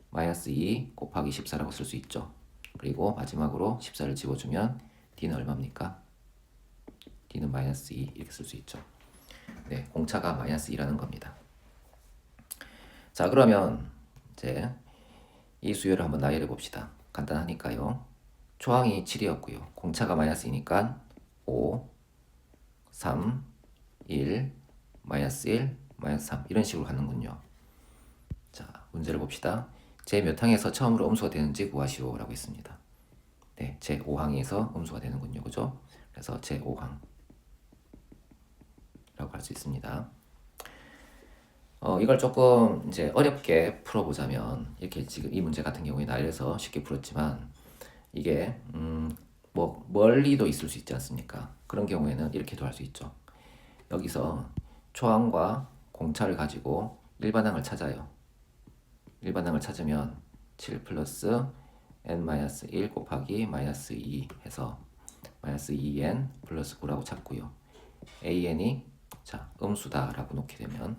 마이너스 2 곱하기 14라고 쓸 수 있죠. 그리고 마지막으로 14를 집어주면 D는 얼마입니까? D는 마이너스 2 이렇게 쓸 수 있죠. 네, 공차가 마이너스 2라는 겁니다. 자, 그러면 이제 이 수열을 한번 나열해 봅시다. 간단하니까요. 초항이 7이었고요. 공차가 마이너스 2니까 5, 3, 1, 마이너스 1, 마이너스 3 이런 식으로 가는군요. 자, 문제를 봅시다. 제 몇 항에서 처음으로 음수가 되는지 구하시오 라고 했습니다. 네, 제 5항에서 음수가 되는군요. 그죠? 그래서 제 5항 라고 할 수 있습니다. 이걸 조금 이제 어렵게 풀어보자면 이렇게 지금 이 문제 같은 경우에 나열해서 쉽게 풀었지만 이게 뭐 멀리도 있을 수 있지 않습니까? 그런 경우에는 이렇게도 할 수 있죠. 여기서 초항과 공차를 가지고 일반항을 찾아요. 일반항을 찾으면 7 플러스 n-1 곱하기 마이너스 2 해서 마이너스 2n 플러스 9라고 찾고요. an이 자 음수다 라고 놓게 되면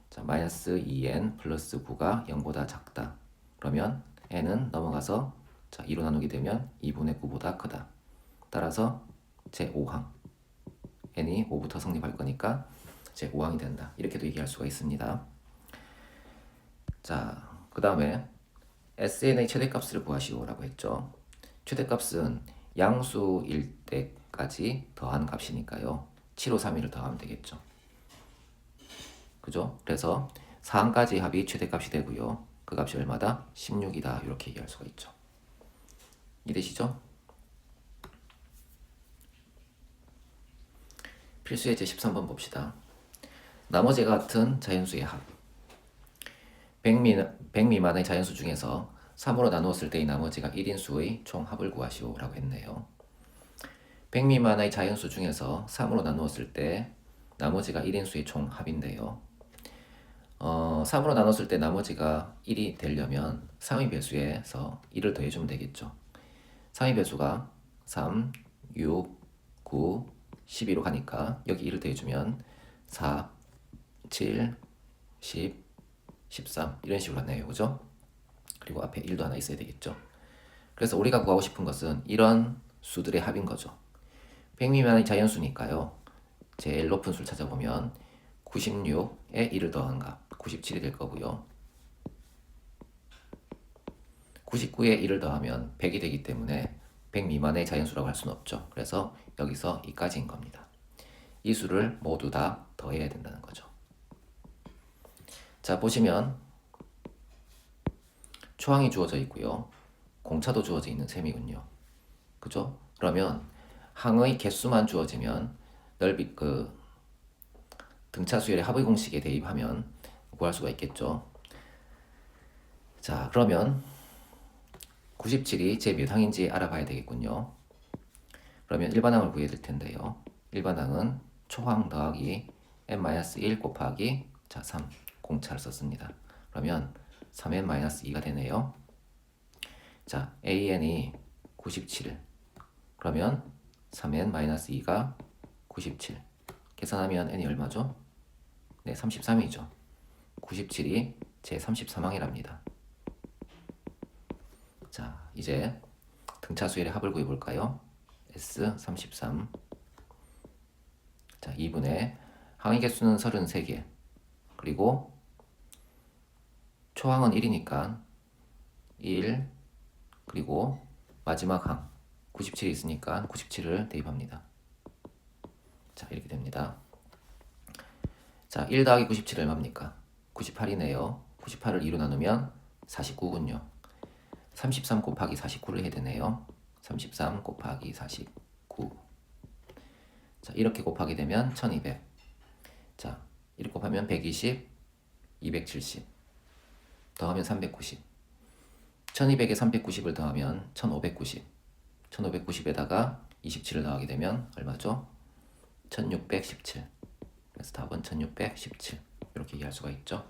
자 마이너스 2n 플러스 9가 0보다 작다. 그러면 n은 넘어가서 자 2로 나누게 되면 2분의 9보다 크다. 따라서 제5항 n이 5부터 성립할 거니까 제5항이 된다. 이렇게도 얘기할 수가 있습니다. 자, 그 다음에 SN의 최대값을 구하시오 라고 했죠. 최대값은 양수일 때까지 더한 값이니까요. 7, 5, 3, 1을 더하면 되겠죠. 그죠? 그래서 4항까지 합이 최대값이 되고요. 그 값이 얼마다? 16이다. 이렇게 얘기할 수가 있죠. 이해되시죠? 필수 예제 13번 봅시다. 나머지가 같은 자연수의 합. 100 미만의 자연수 중에서 3으로 나누었을 때의 나머지가 1인수의 총 합을 구하시오 라고 했네요. 100 미만의 자연수 중에서 3으로 나누었을 때 나머지가 1인수의 총 합인데요. 3으로 나눴을 때 나머지가 1이 되려면 상위 배수에서 1을 더해주면 되겠죠. 상위 배수가 3, 6, 9, 12로 가니까 여기 1을 더해주면 4, 7, 10, 13 이런 식으로 가네요. 그죠? 그리고 앞에 1도 하나 있어야 되겠죠. 그래서 우리가 구하고 싶은 것은 이런 수들의 합인 거죠. 100 미만의 자연수니까요. 제일 높은 수를 찾아보면 96에 1을 더한 값 97이 될 거고요. 99에 1을 더하면 100이 되기 때문에 100 미만의 자연수라고 할 수는 없죠. 그래서 여기서 2까지인 겁니다. 이 수를 모두 다 더해야 된다는 거죠. 자, 보시면 초항이 주어져 있고요. 공차도 주어져 있는 셈이군요. 그죠? 그러면 항의 개수만 주어지면 넓이 등차 수열의 합의 공식에 대입하면 구할 수가 있겠죠. 자, 그러면 97이 제 몇 항인지 알아봐야 되겠군요. 그러면 일반항을 구해야 될 텐데요. 일반항은 초항 더하기 n-1 곱하기 자 3 공차를 썼습니다. 그러면 3n-2가 되네요. 자, an이 97. 그러면 3n-2가 97. 계산하면 n이 얼마죠? 네, 33이죠. 97이 제 33항이랍니다. 자, 이제 등차 수열의 합을 구해 볼까요? S33. 자, 2분의 항의 개수는 33개. 그리고 초항은 1이니까 1 그리고 마지막 항 97이 있으니까 97을 대입합니다. 자, 이렇게 됩니다. 자, 1 더하기 97은 얼마입니까? 98이네요. 98을 2로 나누면 49군요. 33 곱하기 49를 해야 되네요. 33 곱하기 49. 자, 이렇게 곱하게 되면 1200. 자, 이렇게 곱하면 120, 270. 더하면 390. 1200에 390을 더하면 1590. 1590에다가 27을 더하게 되면 얼마죠? 1617. 그래서 답은 1617. 이렇게 얘기할 수가 있죠.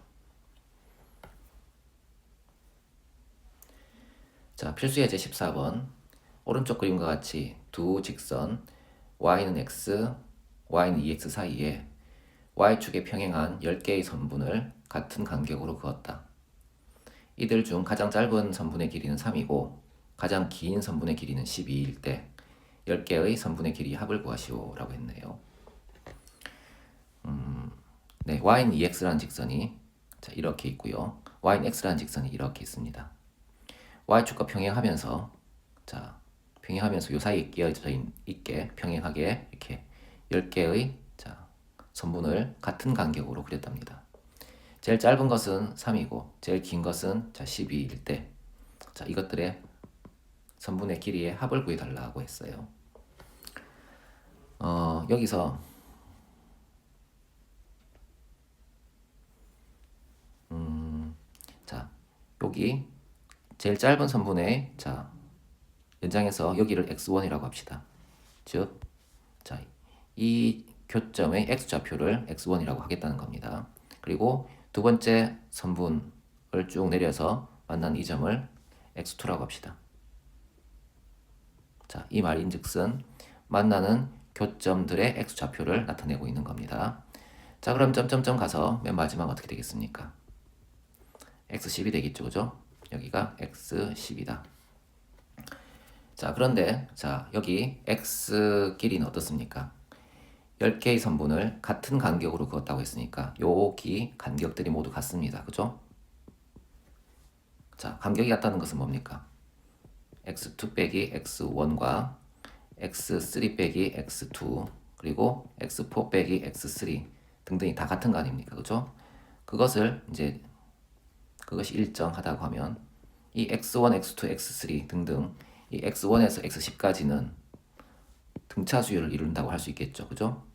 자, 필수 예제 14번. 오른쪽 그림과 같이 두 직선 y는 x, y는 2x 사이에 y축에 평행한 10개의 선분을 같은 간격으로 그었다. 이들 중 가장 짧은 선분의 길이는 3이고 가장 긴 선분의 길이는 12일 때 10개의 선분의 길이 합을 구하시오 라고 했네요. 네, y는 2x라는 직선이 자, 이렇게 있고요. y는 x라는 직선이 이렇게 있습니다. y축과 평행하면서 자, 평행하면서 요 사이에 끼어져 있게 평행하게 이렇게 10개의 자, 선분을 같은 간격으로 그렸답니다. 제일 짧은 것은 3이고 제일 긴 것은 자 12일 때 자, 이것들의 선분의 길이의 합을 구해달라고 했어요. 여기서 자, 여기 제일 짧은 선분의 자, 연장해서 여기를 x1이라고 합시다. 즉, 자, 이 교점의 x좌표를 x1이라고 하겠다는 겁니다. 그리고 두 번째 선분을 쭉 내려서 만난 이 점을 x2라고 합시다. 자, 이 말인즉슨 만나는 교점들의 x좌표를 나타내고 있는 겁니다. 자, 그럼 점점점 가서 맨 마지막 어떻게 되겠습니까? x10이 되겠죠, 그죠? 여기가 x10이다. 자, 그런데 자, 여기 x 길이는 어떻습니까? 10개의 선분을 같은 간격으로 그었다고 했으니까 여기 간격들이 모두 같습니다. 그죠? 자, 간격이 같다는 것은 뭡니까? x2 빼기 x1과 x3 빼기 x2 그리고 x4 빼기 x3 등등이 다 같은 거 아닙니까? 그죠? 그것을 이제 그것이 일정하다고 하면 이 x1, x2, x3 등등 이 x1에서 x10까지는 등차 수열을 이룬다고 할 수 있겠죠. 그죠?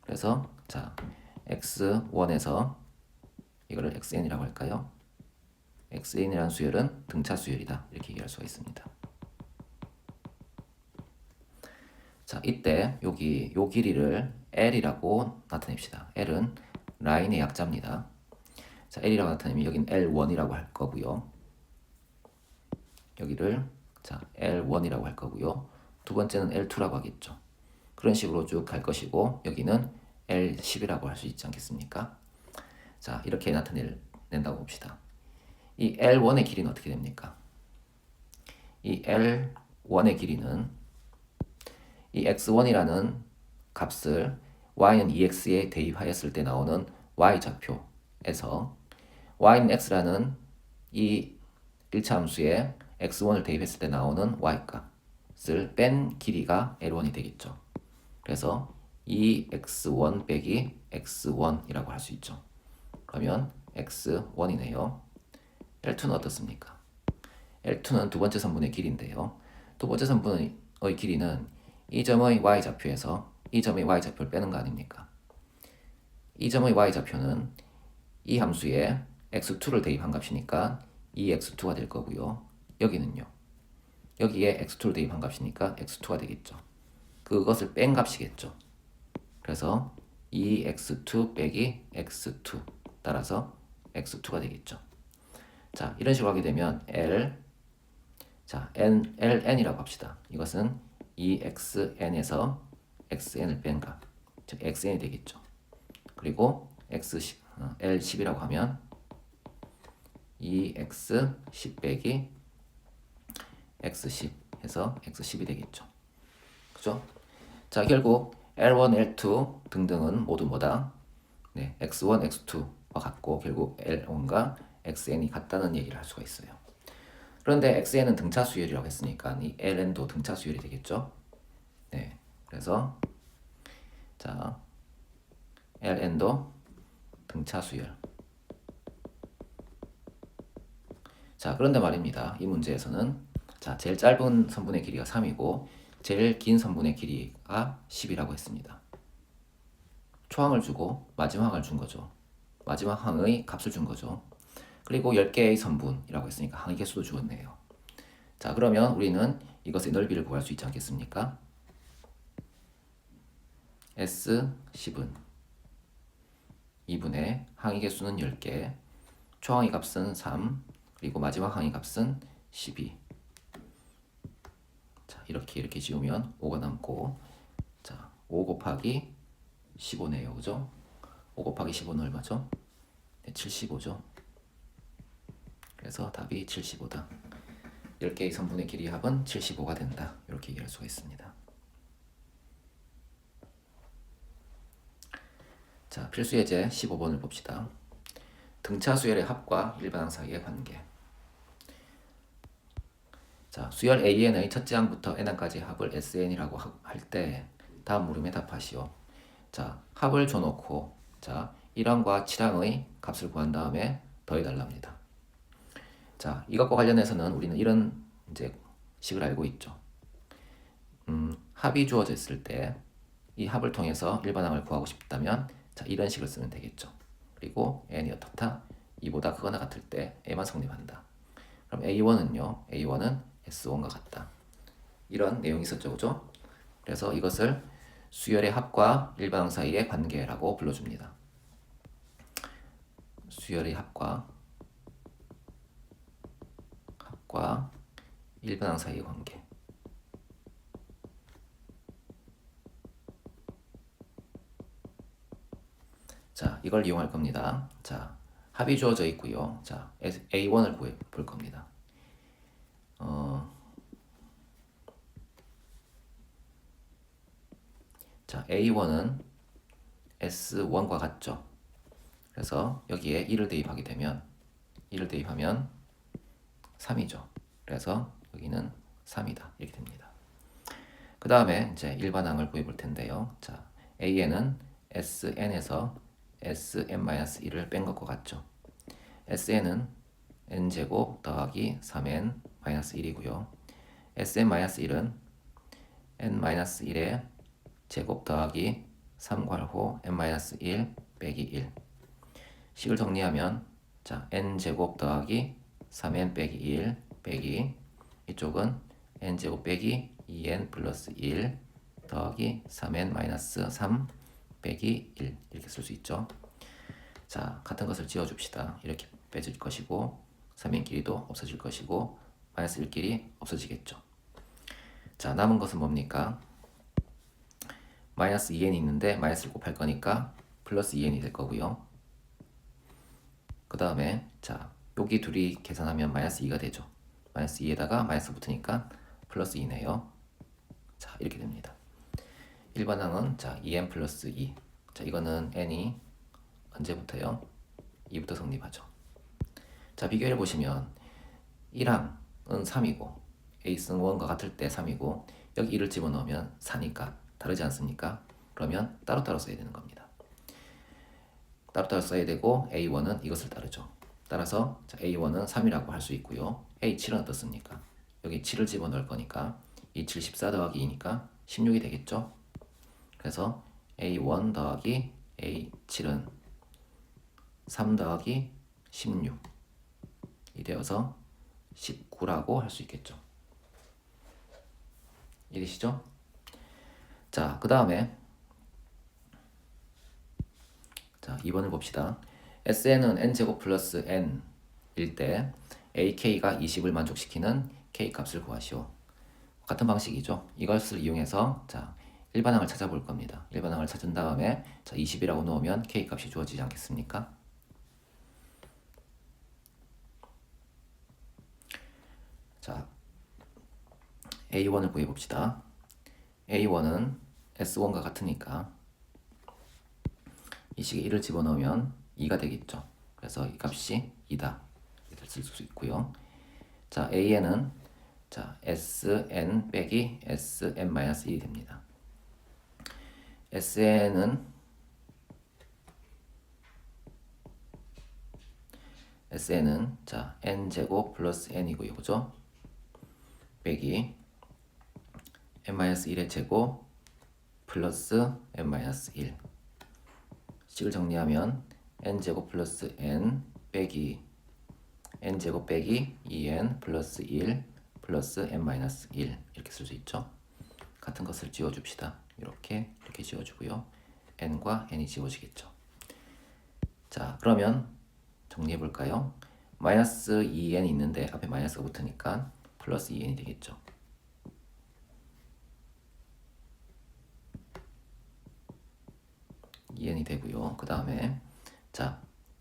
그래서 자, x1에서 이거를 xn이라고 할까요? xn이라는 수열은 등차 수열이다. 이렇게 얘기할 수가 있습니다. 자, 이때 여기 요 길이를 L이라고 나타냅시다. L은 라인의 약자입니다. 자, L이라고 나타내면 여긴 L1이라고 할 거고요. 여기를 자, L1이라고 할 거고요. 두 번째는 L2라고 하겠죠. 그런 식으로 쭉 갈 것이고 여기는 L10이라고 할 수 있지 않겠습니까? 자, 이렇게 나타낸다고 봅시다. 이 L1의 길이는 어떻게 됩니까? 이 L1의 길이는 이 x1이라는 값을 y는 2x에 대입하였을 때 나오는 y좌표에서 y는 x라는 이 1차 함수에 x1을 대입했을 때 나오는 y값을 뺀 길이가 L1이 되겠죠. 그래서 2x1 빼기 x1이라고 할 수 있죠. 그러면 x1이네요. L2는 어떻습니까? L2는 두 번째 선분의 길이인데요. 두 번째 선분의 길이는 이 점의 y좌표에서 이 점의 y좌표를 빼는 거 아닙니까? 이 점의 y좌표는 이 함수에 x2를 대입한 값이니까 2x2가 될 거고요. 여기는요. 여기에 x2를 대입한 값이니까 x2가 되겠죠. 그것을 뺀 값이겠죠. 그래서 2x2 빼기 x2 따라서 x2가 되겠죠. 자, 이런 식으로 하게 되면 자, ln이라고 합시다. 이것은 2xn에서 xn을 뺀 값, 즉 xn이 되겠죠. 그리고 l10이라고 하면 2x10 빼기 x10 해서 x10이 되겠죠. 그죠? 자, 결국 L1, L2 등등은 모두 뭐다? 네, x1, x2와 같고 결국 L1과 xn이 같다는 얘기를 할 수가 있어요. 그런데 xn은 등차 수열이라고 했으니까 이 ln도 등차 수열이 되겠죠. 네, 그래서 자, ln도 등차 수열. 자, 그런데 말입니다. 이 문제에서는 자, 제일 짧은 선분의 길이가 3이고 제일 긴 선분의 길이가 10이라고 했습니다. 초항을 주고 마지막 항을 준 거죠. 마지막 항의 값을 준 거죠. 그리고 10개의 선분이라고 했으니까 항의 개수도 주었네요. 자, 그러면 우리는 이것의 넓이를 구할 수 있지 않겠습니까? S10은 2분의 항의 개수는 10개, 초항의 값은 3, 그리고 마지막 항의 값은 12. 자, 이렇게 지우면 5가 남고, 자, 5 곱하기 15네요. 그죠? 5 곱하기 15는 얼마죠? 네, 75죠. 그래서 답이 75다. 10개의 선분의 길이 합은 75가 된다. 이렇게 얘기할 수가 있습니다. 자, 필수 예제 15번을 봅시다. 등차 수열의 합과 일반항 사이의 관계. 자, 수열 AN의 첫째 항부터 n항까지 합을 SN이라고 할 때 다음 물음에 답하시오. 자, 합을 줘놓고 자, 1항과 7항의 값을 구한 다음에 더해달랍니다. 자, 이것과 관련해서는 우리는 이런 이제 식을 알고 있죠. 합이 주어져 있을 때 이 합을 통해서 일반항을 구하고 싶다면 자, 이런 식을 쓰면 되겠죠. 그리고 n이 어떻다? 2보다 크거나 같을 때 a만 성립한다. 그럼 a1은요. a1은 s1과 같다. 이런 내용이 있었죠. 그죠? 그래서 이것을 수열의 합과 일반항 사이의 관계라고 불러줍니다. 수열의 합과 과 일반항 사이의 관계. 자, 이걸 이용할 겁니다. 자, 합이 주어져 있고요. 자, A1을 구해 볼 겁니다. 자, A1은 S1과 같죠? 그래서 여기에 1을 대입하게 되면 1을 대입하면 3이죠. 그래서 여기는 3이다. 이렇게 됩니다. 그 다음에 이제 일반항을 구해 볼 텐데요. 자, An은 Sn에서 Sn-1을 뺀 것과 같죠. Sn은 n제곱 더하기 3n-1이고요. Sn-1은 n-1의 제곱 더하기 3괄호 n-1 빼기 1. 식을 정리하면 자, n제곱 더하기 3n 빼기 1 빼기 이쪽은 n제곱 빼기 2n 플러스 1 더하기 3n 마이너스 3 빼기 1 이렇게 쓸 수 있죠. 자, 같은 것을 지어줍시다. 이렇게 빼질 것이고 3n끼리도 없어질 것이고 마이너스 1끼리 없어지겠죠. 자, 남은 것은 뭡니까? 마이너스 2n이 있는데 마이너스를 곱할 거니까 플러스 2n이 될 거고요. 그 다음에 자, 여기 둘이 계산하면 마이너스 2가 되죠. 마이너스 2에다가 마이너스 붙으니까 플러스 2네요. 자, 이렇게 됩니다. 일반항은 자, 2n 플러스 2. 자, 이거는 n이 언제부터요? 2부터 성립하죠. 자, 비교해 보시면 1항은 3이고 A승 1과 같을 때 3이고 여기 1을 집어넣으면 4니까 다르지 않습니까? 그러면 따로따로 써야 되는 겁니다. 따로따로 써야 되고 A1은 이것을 따르죠. 따라서 자, A1은 3이라고 할 수 있고요. A7은 어떻습니까? 여기 7을 집어넣을 거니까 2, 7, 14 더하기 2니까 16이 되겠죠? 그래서 A1 더하기 A7은 3 더하기 16이 되어서 19라고 할 수 있겠죠. 이해되시죠? 자, 그 다음에 자, 2번을 봅시다. SN은 n제곱 플러스 n일 때 AK가 20을 만족시키는 K 값을 구하시오. 같은 방식이죠. 이것을 이용해서 자, 일반항을 찾아볼 겁니다. 일반항을 찾은 다음에 자, 20이라고 넣으면 K 값이 주어지지 않겠습니까? 자, A1을 구해봅시다. A1은 S1과 같으니까 이 식에 1을 집어넣으면 2가 되겠죠. 그래서 이 값이 2다. 이렇게 쓸 수 있고요. 자, AN은 자, SN 빼기 SN-1이 됩니다. SN은 자, n제곱 플러스 n이고요. 그죠? 빼기 n-1의 제곱 플러스 n-1 식을 정리하면 n제곱 플러스 n 빼기 n제곱 빼기 2n 플러스 1 플러스 n-1 이렇게 쓸 수 있죠. 같은 것을 지워줍시다. 이렇게 지워주고요. n과 n이 지워지겠죠. 자, 그러면 정리해볼까요? 마이너스 2n이 있는데 앞에 마이너스가 붙으니까 플러스 2n이 되겠죠. n이 되고요. 그 다음에 자,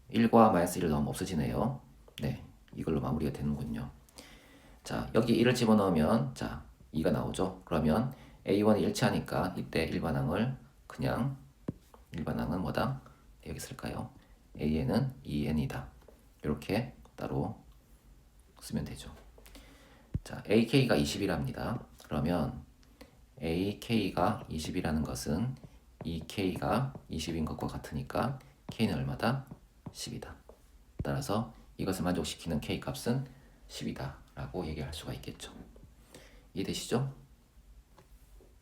1과 마이너스 1을 넣으면 없어지네요. 네, 이걸로 마무리가 되는군요. 자, 여기 1을 집어넣으면 자, 2가 나오죠. 그러면 A1이 일치하니까 이때 일반항을 그냥 일반항은 뭐다? 여기 쓸까요? AN은 2n이다. 이렇게 따로 쓰면 되죠. 자, AK가 20이랍니다. 그러면 AK가 20이라는 것은 EK가 20인 것과 같으니까 K는 얼마다? 10이다. 따라서 이것을 만족시키는 K 값은 10이다 라고 얘기할 수가 있겠죠. 이해되시죠?